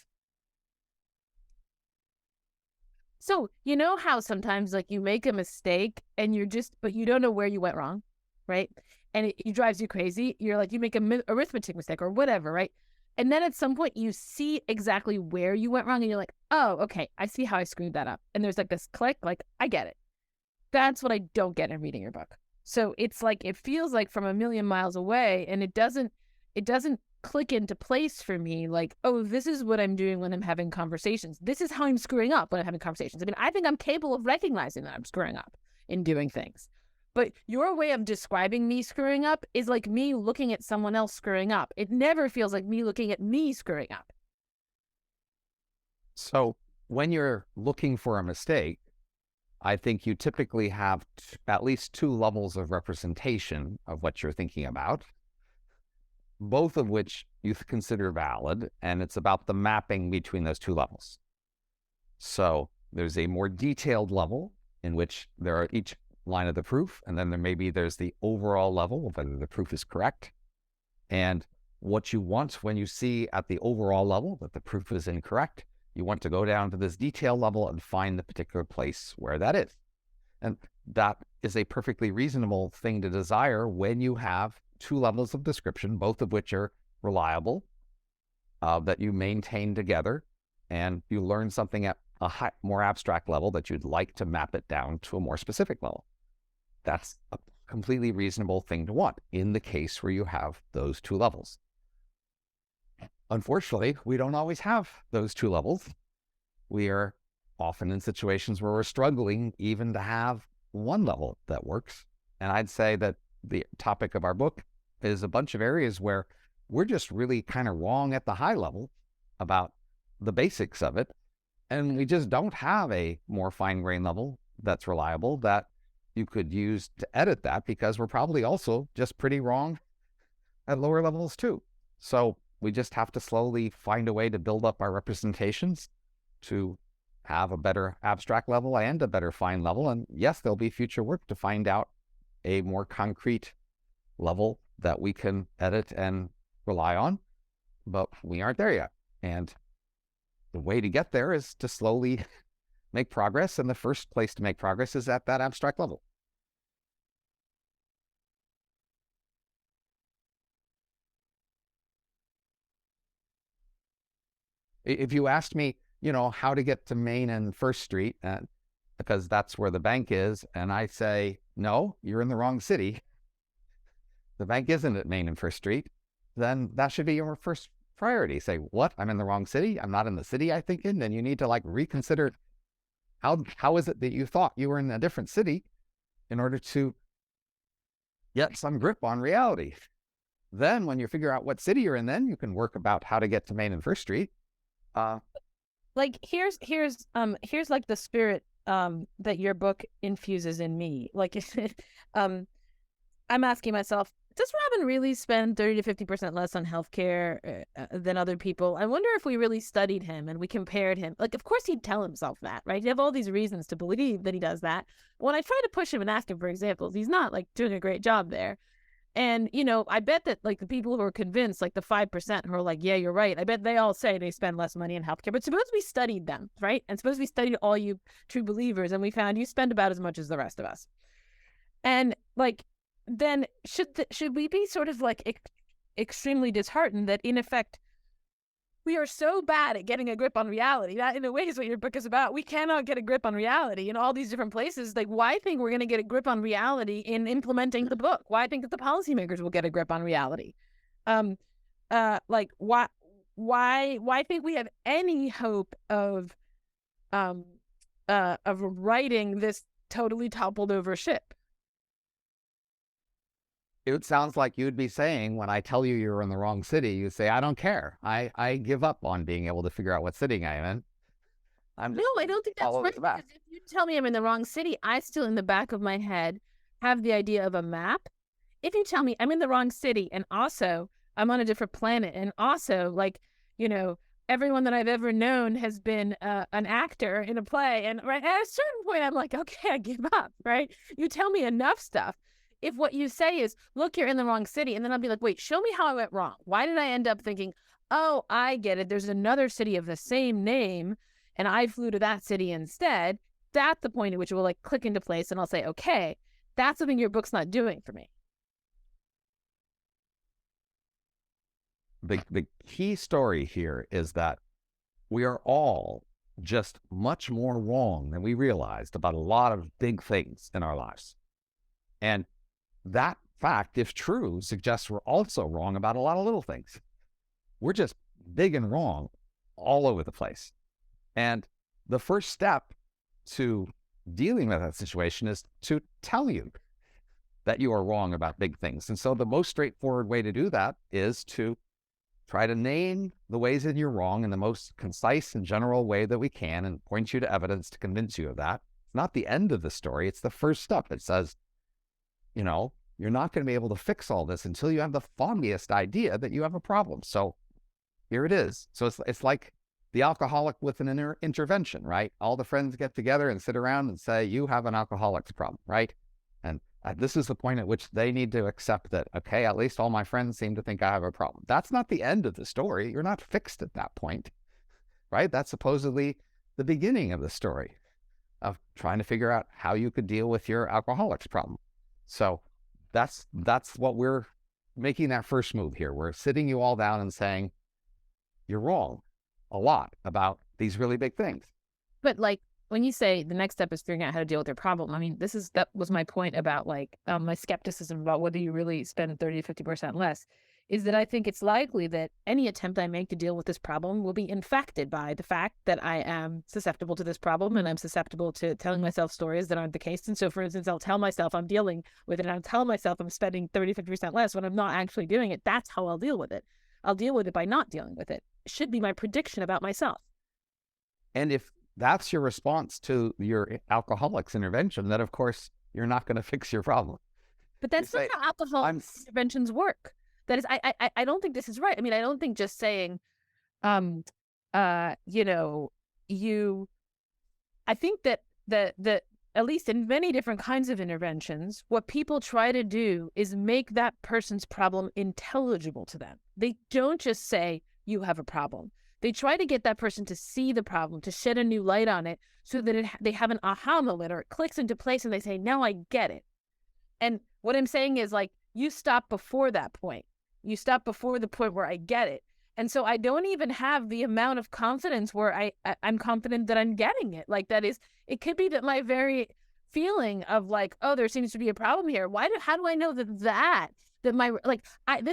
So, you know how sometimes like you make a mistake and but you don't know where you went wrong, right? And it drives you crazy. You're like, you make a arithmetic mistake or whatever, right? And then at some point you see exactly where you went wrong and you're like, oh, okay, I see how I screwed that up. And there's like this click, like, I get it. That's what I don't get in reading your book. So it's like, it feels like from a million miles away, and it doesn't click into place for me. Like, oh, this is what I'm doing when I'm having conversations. This is how I'm screwing up when I'm having conversations. I mean, I think I'm capable of recognizing that I'm screwing up in doing things. But your way of describing me screwing up is like me looking at someone else screwing up. It never feels like me looking at me screwing up. So when you're looking for a mistake, I think you typically have at least two levels of representation of what you're thinking about, both of which you consider valid, and it's about the mapping between those two levels. So there's a more detailed level in which there are each line of the proof, and then there's the overall level of whether the proof is correct. And what you want when you see at the overall level that the proof is incorrect, you want to go down to this detail level and find the particular place where that is. And that is a perfectly reasonable thing to desire when you have two levels of description, both of which are reliable, that you maintain together, and you learn something at a more abstract level that you'd like to map it down to a more specific level. That's a completely reasonable thing to want in the case where you have those two levels. Unfortunately, we don't always have those two levels. We are often in situations where we're struggling even to have one level that works. And I'd say that the topic of our book is a bunch of areas where we're just really kind of wrong at the high level about the basics of it. And we just don't have a more fine-grained level that's reliable that you could use to edit that, because we're probably also just pretty wrong at lower levels too. So we just have to slowly find a way to build up our representations to have a better abstract level and a better fine level. And yes, there'll be future work to find out a more concrete level that we can edit and rely on, but we aren't there yet. And the way to get there is to slowly make progress. And the first place to make progress is at that abstract level. If you asked me, how to get to Main and First Street, because that's where the bank is, and I say, no, you're in the wrong city. The bank isn't at Main and First Street. Then that should be your first priority. Say, what? I'm in the wrong city? I'm not in the city I think in? Then you need to reconsider how is it that you thought you were in a different city in order to get some grip on reality. Then when you figure out what city you're in, then you can work about how to get to Main and First Street. Here's like the spirit that your book infuses in me. I'm asking myself, does Robin really spend 30 to 50% less on healthcare than other people? I wonder if we really studied him and we compared him. Of course he'd tell himself that, right? He'd have all these reasons to believe that he does that. When I try to push him and ask him for examples, he's not doing a great job there. And, I bet that the people who are convinced, the 5% who are like, yeah, you're right. I bet they all say they spend less money in healthcare. But suppose we studied them, right? And suppose we studied all you true believers and we found you spend about as much as the rest of us. And then should we be sort of extremely disheartened that in effect, we are so bad at getting a grip on reality? That in a way is what your book is about. We cannot get a grip on reality in all these different places. Why think we're going to get a grip on reality in implementing the book? Why think that the policymakers will get a grip on reality? Why think we have any hope of righting this totally toppled over ship? It sounds like you'd be saying, when I tell you you're in the wrong city, you say, I don't care. I give up on being able to figure out what city I'm in. No, I don't think that's right. Because if you tell me I'm in the wrong city, I still in the back of my head have the idea of a map. If you tell me I'm in the wrong city and also I'm on a different planet and also everyone that I've ever known has been an actor in a play, and right at a certain point I'm like, okay, I give up, right? You tell me enough stuff. If what you say is, look, you're in the wrong city, and then I'll be like, wait, show me how I went wrong. Why did I end up thinking, oh, I get it. There's another city of the same name and I flew to that city instead, that's the point at which it will like click into place, and I'll say, okay, that's something your book's not doing for me. The key story here is that we are all just much more wrong than we realized about a lot of big things in our lives. And that fact, if true, suggests we're also wrong about a lot of little things. We're just big and wrong all over the place. And the first step to dealing with that situation is to tell you that you are wrong about big things. And so the most straightforward way to do that is to try to name the ways that you're wrong in the most concise and general way that we can and point you to evidence to convince you of that. It's not the end of the story. It's the first step. It says, you know, you're not going to be able to fix all this until you have the foggiest idea that you have a problem. So here it is. So it's like the alcoholic with an intervention, right? All the friends get together and sit around and say, you have an alcoholic's problem, right? And this is the point at which they need to accept that, okay, at least all my friends seem to think I have a problem. That's not the end of the story. You're not fixed at that point, right? That's supposedly the beginning of the story of trying to figure out how you could deal with your alcoholic's problem. So that's what we're making that first move here. We're sitting you all down and saying, you're wrong a lot about these really big things. But like, when you say the next step is figuring out how to deal with your problem, I mean, that was my point about like my skepticism about whether you really spend 30 to 50% less, is that I think it's likely that any attempt I make to deal with this problem will be infected by the fact that I am susceptible to this problem, and I'm susceptible to telling myself stories that aren't the case. And so, for instance, I'll tell myself I'm dealing with it, and I'll tell myself I'm spending 30, 50% less when I'm not actually doing it. That's how I'll deal with it. I'll deal with it by not dealing with it. It should be my prediction about myself. And if that's your response to your alcoholic's intervention, then of course you're not going to fix your problem. But that's not how alcohol interventions work. That is, I don't think this is right. I mean, I don't think just saying, I think that the at least in many different kinds of interventions, what people try to do is make that person's problem intelligible to them. They don't just say, you have a problem. They try to get that person to see the problem, to shed a new light on it, so that they have an aha moment, or it clicks into place and they say, now I get it. And what I'm saying is, like, you stop before that point. You stop before the point where I get it. And so I don't even have the amount of confidence where I'm confident that I'm getting it. Like, that is, it could be that my very feeling of like, oh, there seems to be a problem here. How do I know that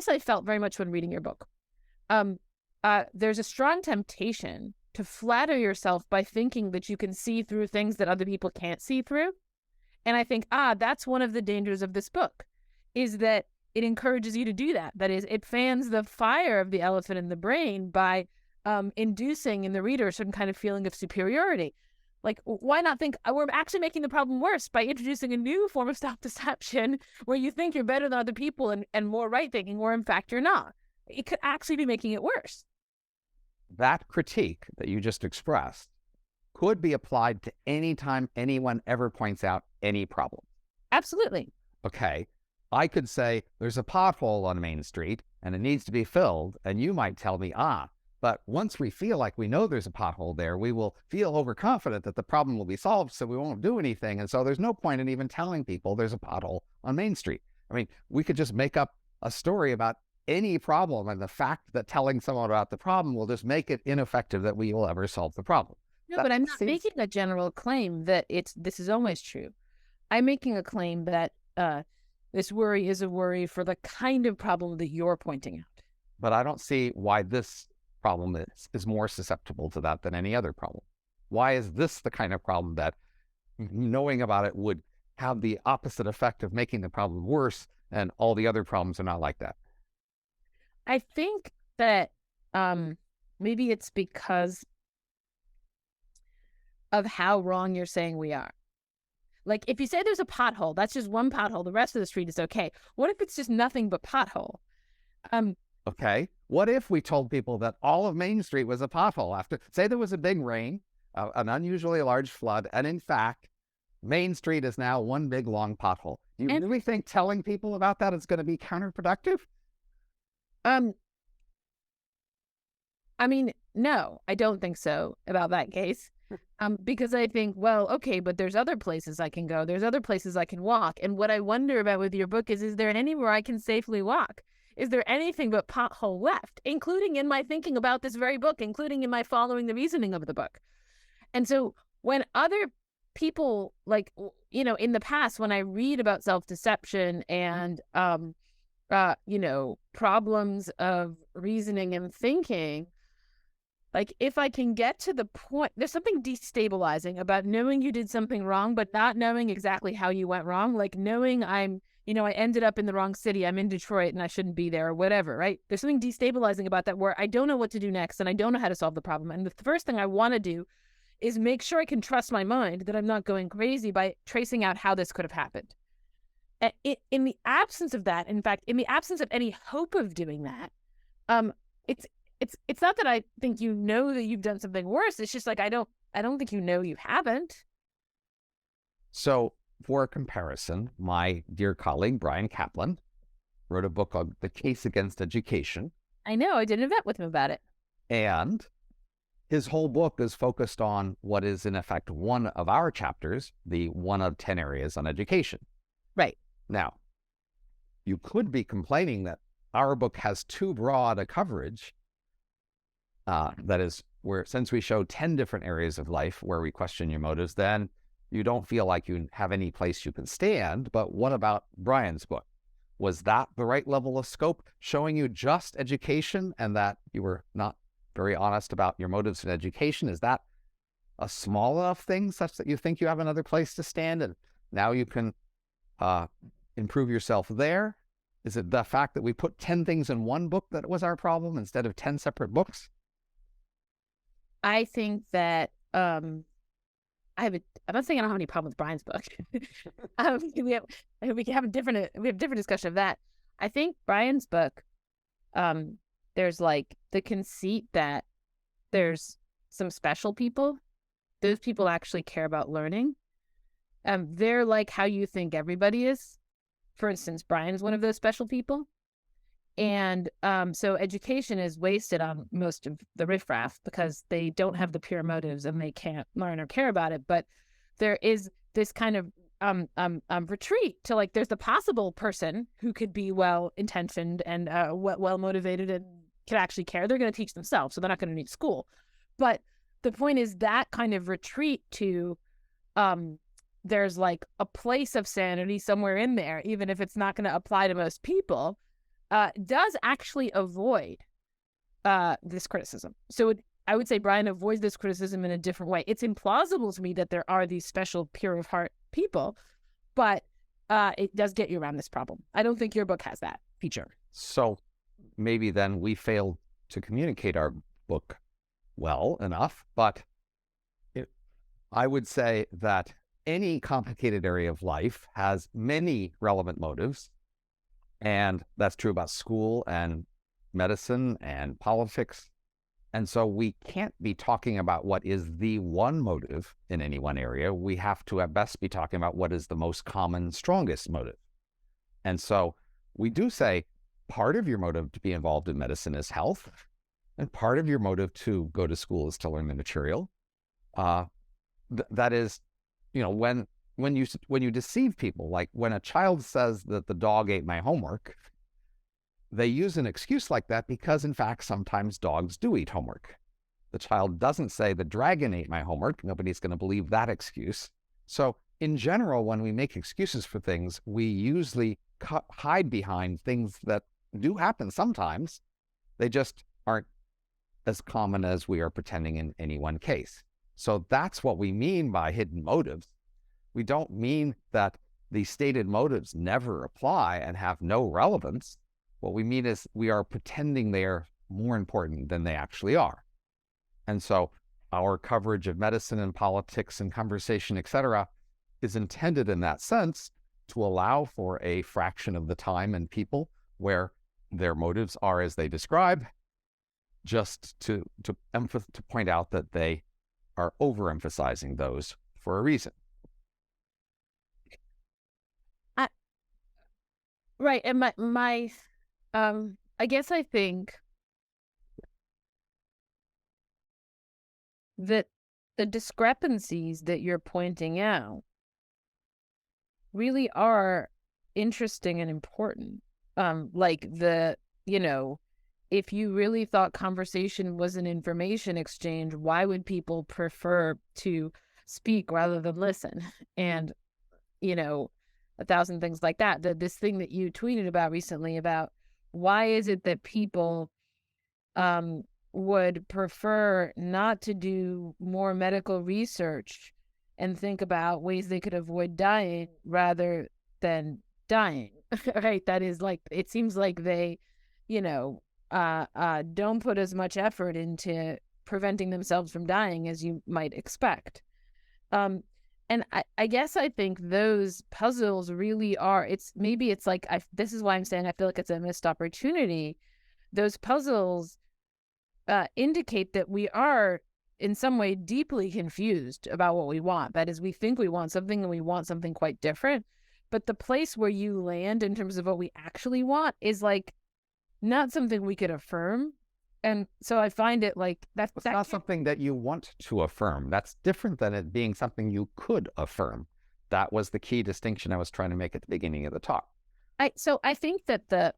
I felt very much when reading your book. There's a strong temptation to flatter yourself by thinking that you can see through things that other people can't see through. And I think, that's one of the dangers of this book, is that it encourages you to do that. That is, it fans the fire of the elephant in the brain by inducing in the reader a certain kind of feeling of superiority. Like, why not think we're actually making the problem worse by introducing a new form of self-deception where you think you're better than other people and more right-thinking, where in fact you're not. It could actually be making it worse. That critique that you just expressed could be applied to any time anyone ever points out any problem. Absolutely. Okay. I could say there's a pothole on Main Street and it needs to be filled. And you might tell me, but once we feel like we know there's a pothole there, we will feel overconfident that the problem will be solved, so we won't do anything. And so there's no point in even telling people there's a pothole on Main Street. I mean, we could just make up a story about any problem, and the fact that telling someone about the problem will just make it ineffective that we will ever solve the problem. No, but I'm not making a general claim that this is always true. I'm making a claim that this worry is a worry for the kind of problem that you're pointing out. But I don't see why this problem is more susceptible to that than any other problem. Why is this the kind of problem that knowing about it would have the opposite effect of making the problem worse, and all the other problems are not like that? I think that maybe it's because of how wrong you're saying we are. Like, if you say there's a pothole, that's just one pothole, the rest of the street is okay. What if it's just nothing but pothole? Okay. What if we told people that all of Main Street was a pothole after, say there was a big rain, an unusually large flood, and in fact, Main Street is now one big long pothole. Do you really think telling people about that is going to be counterproductive? I mean, no, I don't think so about that case. Because I think, well, okay, but there's other places I can go. There's other places I can walk. And what I wonder about with your book is there anywhere I can safely walk? Is there anything but pothole left, including in my thinking about this very book, including in my following the reasoning of the book? And so when other people, like, in the past, when I read about self-deception and, problems of reasoning and thinking, like, if I can get to the point, there's something destabilizing about knowing you did something wrong, but not knowing exactly how you went wrong. Like knowing I ended up in the wrong city. I'm in Detroit and I shouldn't be there or whatever, right? There's something destabilizing about that where I don't know what to do next and I don't know how to solve the problem. And the first thing I want to do is make sure I can trust my mind that I'm not going crazy by tracing out how this could have happened. In the absence of that, in fact, in the absence of any hope of doing that, it's it's not that I think that you've done something worse. It's just like I don't think you haven't. So, for a comparison, my dear colleague Brian Kaplan wrote a book on The Case Against Education. I know. I did an event with him about it. And his whole book is focused on what is, in effect, one of our chapters, the 1 of 10 areas on education. Right. Now, you could be complaining that our book has too broad a coverage. That is, where since we show 10 different areas of life where we question your motives, then you don't feel like you have any place you can stand. But what about Brian's book? Was that the right level of scope, showing you just education and that you were not very honest about your motives in education? Is that a small enough thing such that you think you have another place to stand and now you can improve yourself there? Is it the fact that we put 10 things in one book that was our problem instead of 10 separate books? I think that I'm not saying I don't have any problem with Brian's book. We have a different discussion of that. I think Brian's book, there's like the conceit that there's some special people. Those people actually care about learning. They're like how you think everybody is. For instance, Brian is one of those special people. And so education is wasted on most of the riffraff because they don't have the pure motives and they can't learn or care about it. But there is this kind of retreat to, like, there's the possible person who could be well-intentioned and well-motivated and can actually care. They're going to teach themselves, so they're not going to need school. But the point is that kind of retreat to there's like a place of sanity somewhere in there, even if it's not going to apply to most people, does actually avoid this criticism. So I would say Brian avoids this criticism in a different way. It's implausible to me that there are these special pure of heart people, but it does get you around this problem. I don't think your book has that feature. So maybe then we failed to communicate our book well enough, but I would say that any complicated area of life has many relevant motives. And that's true about school and medicine and politics. And so we can't be talking about what is the one motive in any one area. We have to at best be talking about what is the most common, strongest motive. And so we do say part of your motive to be involved in medicine is health, and part of your motive to go to school is to learn the material. That is, when you deceive people, like when a child says that the dog ate my homework, they use an excuse like that because, in fact, sometimes dogs do eat homework. The child doesn't say the dragon ate my homework. Nobody's going to believe that excuse. So in general, when we make excuses for things, we usually hide behind things that do happen sometimes. They just aren't as common as we are pretending in any one case. So that's what we mean by hidden motives. We don't mean that the stated motives never apply and have no relevance. What we mean is we are pretending they're more important than they actually are. And so our coverage of medicine and politics and conversation, etc., is intended in that sense to allow for a fraction of the time and people where their motives are as they describe, just to point out that they are overemphasizing those for a reason. Right. And my I guess I think that the discrepancies that you're pointing out really are interesting and important. Like if you really thought conversation was an information exchange, why would people prefer to speak rather than listen? And, a thousand things like that. This thing that you tweeted about recently about why is it that people would prefer not to do more medical research and think about ways they could avoid dying rather than dying, right? That is like, it seems like they, don't put as much effort into preventing themselves from dying as you might expect. And I guess I think those puzzles really are, it's like, this is why I'm saying I feel like it's a missed opportunity. Those puzzles indicate that we are in some way deeply confused about what we want. That is, we think we want something and we want something quite different. But the place where you land in terms of what we actually want is like not something we could affirm. And so I find it like that's not something that you want to affirm. That's different than it being something you could affirm. That was the key distinction I was trying to make at the beginning of the talk. So I think that the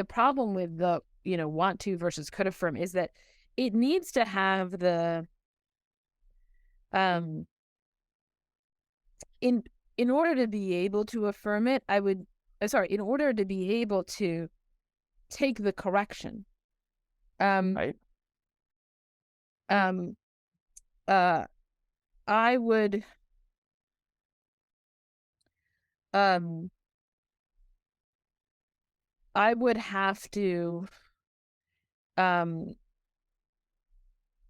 problem with the want to versus could affirm is that it needs to have the in order to be able to affirm it, in order to be able to take the correction, right? I would have to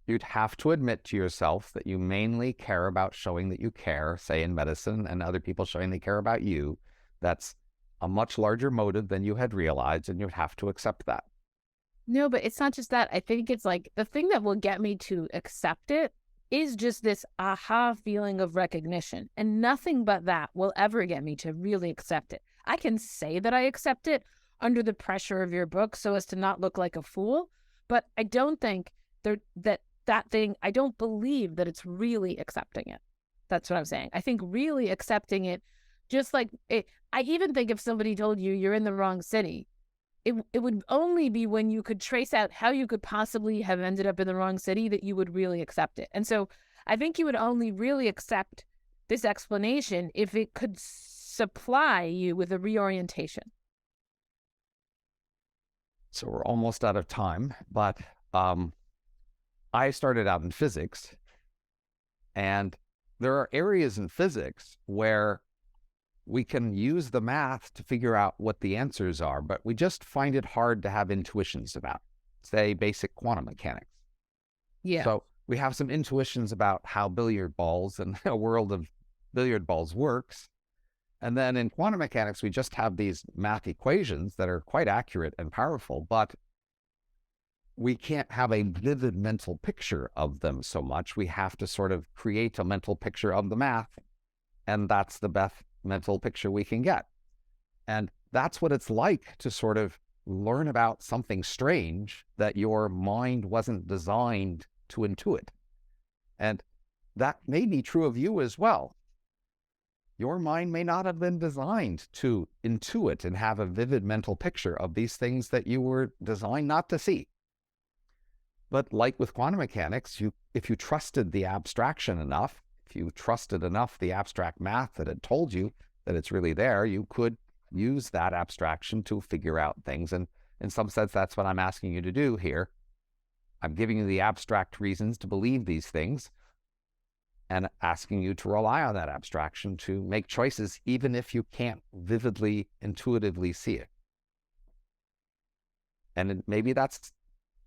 you'd have to admit to yourself that you mainly care about showing that you care, say in medicine, and other people showing they care about you. That's a much larger motive than you had realized, and you'd have to accept that. No, but it's not just that. I think it's like the thing that will get me to accept it is just this aha feeling of recognition. And nothing but that will ever get me to really accept it. I can say that I accept it under the pressure of your book so as to not look like a fool, but I don't think that thing, I don't believe that it's really accepting it. That's what I'm saying. I think really accepting it, just like it, I even think if somebody told you you're in the wrong city, it would only be when you could trace out how you could possibly have ended up in the wrong city that you would really accept it. And so I think you would only really accept this explanation if it could supply you with a reorientation. So we're almost out of time, but I started out in physics, and there are areas in physics where we can use the math to figure out what the answers are, but we just find it hard to have intuitions about, say, basic quantum mechanics. Yeah. So we have some intuitions about how billiard balls and a world of billiard balls works. And then in quantum mechanics, we just have these math equations that are quite accurate and powerful, but we can't have a vivid mental picture of them so much. We have to sort of create a mental picture of the math, and that's the best mental picture we can get. And that's what it's like to sort of learn about something strange that your mind wasn't designed to intuit. And that may be true of you as well. Your mind may not have been designed to intuit and have a vivid mental picture of these things that you were designed not to see. But like with quantum mechanics, if you trusted the abstraction enough, if you trusted enough the abstract math that had told you that it's really there, you could use that abstraction to figure out things. And in some sense, that's what I'm asking you to do here. I'm giving you the abstract reasons to believe these things and asking you to rely on that abstraction to make choices, even if you can't vividly, intuitively see it. And maybe that's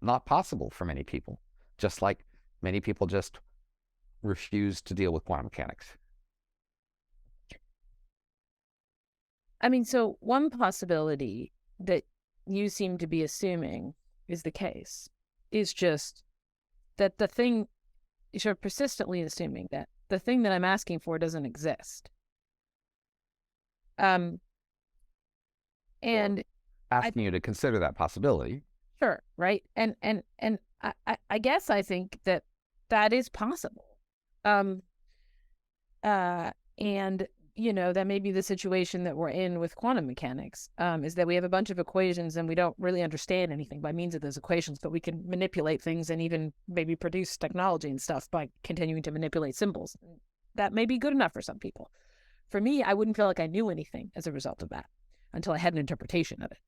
not possible for many people, just like many people just refuse to deal with quantum mechanics. I mean, so one possibility that you seem to be assuming is the case is just that the thing, you're persistently assuming that the thing that I'm asking for doesn't exist. And asking you to consider that possibility. Sure, right? And I guess I think that that is possible. And that may be the situation that we're in with quantum mechanics, is that we have a bunch of equations and we don't really understand anything by means of those equations, but we can manipulate things and even maybe produce technology and stuff by continuing to manipulate symbols. That may be good enough for some people. For me, I wouldn't feel like I knew anything as a result of that until I had an interpretation of it.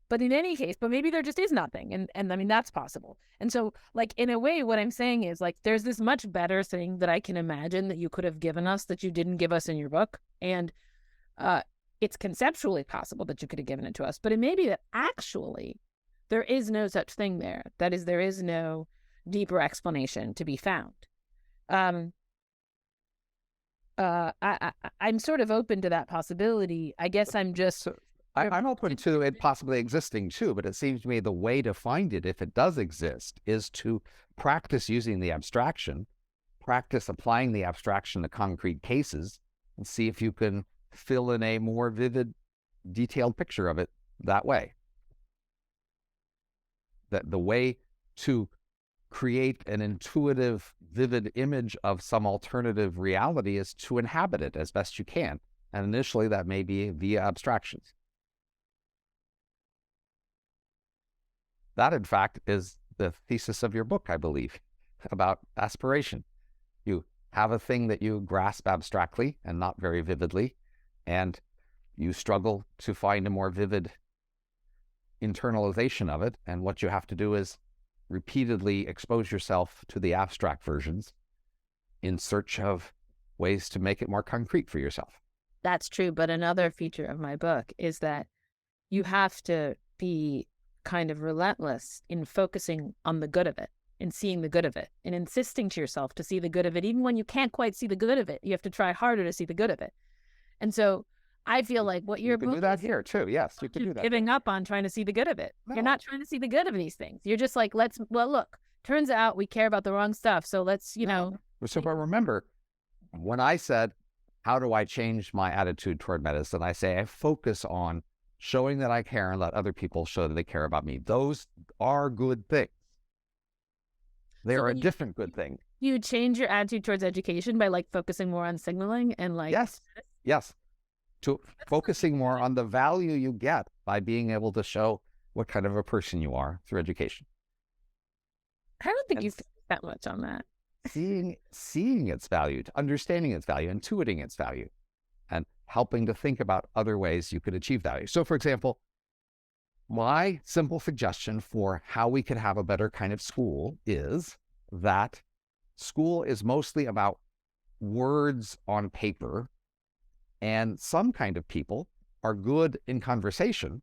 But in any case, but maybe there just is nothing. And I mean, that's possible. And so, like, in a way, what I'm saying is, like, there's this much better thing that I can imagine that you could have given us that you didn't give us in your book. And it's conceptually possible that you could have given it to us. But it may be that actually there is no such thing there. That is, there is no deeper explanation to be found. I'm sort of open to that possibility. I guess I'm just... I'm open to it possibly existing too, but it seems to me the way to find it, if it does exist, is to practice using the abstraction, practice applying the abstraction to concrete cases, and see if you can fill in a more vivid, detailed picture of it that way. That the way to create an intuitive, vivid image of some alternative reality is to inhabit it as best you can. And initially that may be via abstractions. That, in fact, is the thesis of your book, I believe, about aspiration. You have a thing that you grasp abstractly and not very vividly, and you struggle to find a more vivid internalization of it. And what you have to do is repeatedly expose yourself to the abstract versions in search of ways to make it more concrete for yourself. That's true. But another feature of my book is that you have to be kind of relentless in focusing on the good of it and seeing the good of it and insisting to yourself to see the good of it. Even when you can't quite see the good of it, you have to try harder to see the good of it. And so I feel like what your book do that here too. Yes, you can do that. Giving up on trying to see the good of it. No. You're not trying to see the good of these things. You're just like, look, turns out we care about the wrong stuff. So let's, So, but remember, when I said, how do I change my attitude toward medicine? I say I focus on showing that I care and let other people show that they care about me. Those are good things. They are a different good thing. You change your attitude towards education by like focusing more on signaling and like... Yes. To focusing more on the value you get by being able to show what kind of a person you are through education. I don't think you think that much on that. Seeing its value, understanding its value, intuiting its value, and helping to think about other ways you could achieve value. So, for example, my simple suggestion for how we could have a better kind of school is that school is mostly about words on paper, and some kind of people are good in conversation,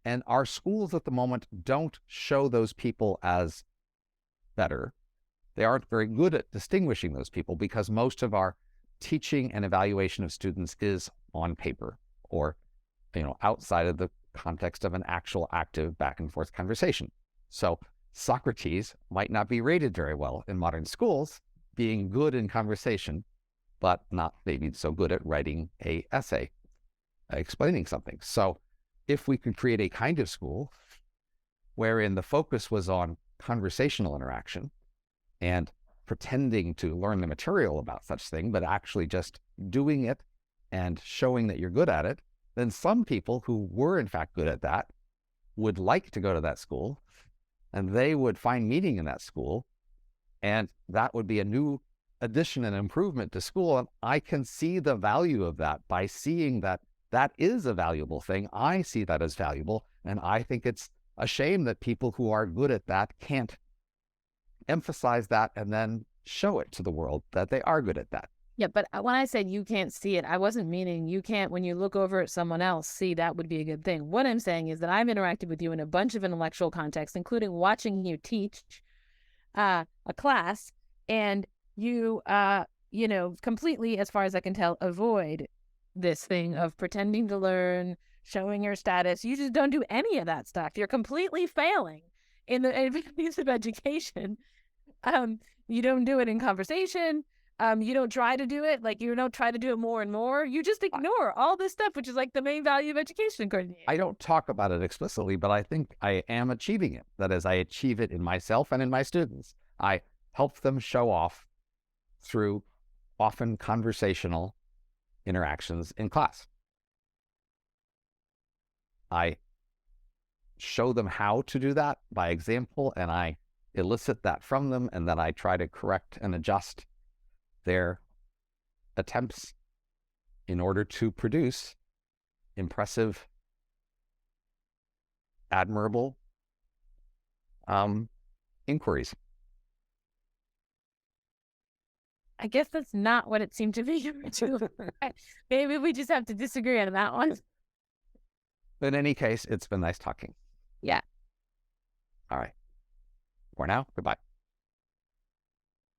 and our schools at the moment don't show those people as better. They aren't very good at distinguishing those people because most of our teaching and evaluation of students is on paper or, outside of the context of an actual active back and forth conversation. So Socrates might not be rated very well in modern schools, being good in conversation, but not maybe so good at writing an essay, explaining something. So if we could create a kind of school wherein the focus was on conversational interaction and pretending to learn the material about such thing, but actually just doing it and showing that you're good at it, then some people who were in fact good at that would like to go to that school, and they would find meaning in that school, and that would be a new addition and improvement to school. And I can see the value of that by seeing that that is a valuable thing. I see that as valuable, and I think it's a shame that people who are good at that can't emphasize that and then show it to the world that they are good at that. Yeah, but when I said you can't see it, I wasn't meaning you can't, when you look over at someone else, see that would be a good thing. What I'm saying is that I've interacted with you in a bunch of intellectual contexts, including watching you teach a class, and you, completely, as far as I can tell, avoid this thing of pretending to learn, showing your status. You just don't do any of that stuff. You're completely failing in the piece of education. You don't do it in conversation. You don't try to do it. Like, you don't try to do it more and more. You just ignore all this stuff, which is like the main value of education. I don't talk about it explicitly, but I think I am achieving it. That is, I achieve it in myself and in my students. I help them show off through often conversational interactions in class. I show them how to do that by example, and I elicit that from them, and then I try to correct and adjust their attempts in order to produce impressive, admirable inquiries. I guess that's not what it seemed to be. Maybe we just have to disagree on that one. In any case, it's been nice talking. Yeah. All right. For now, goodbye.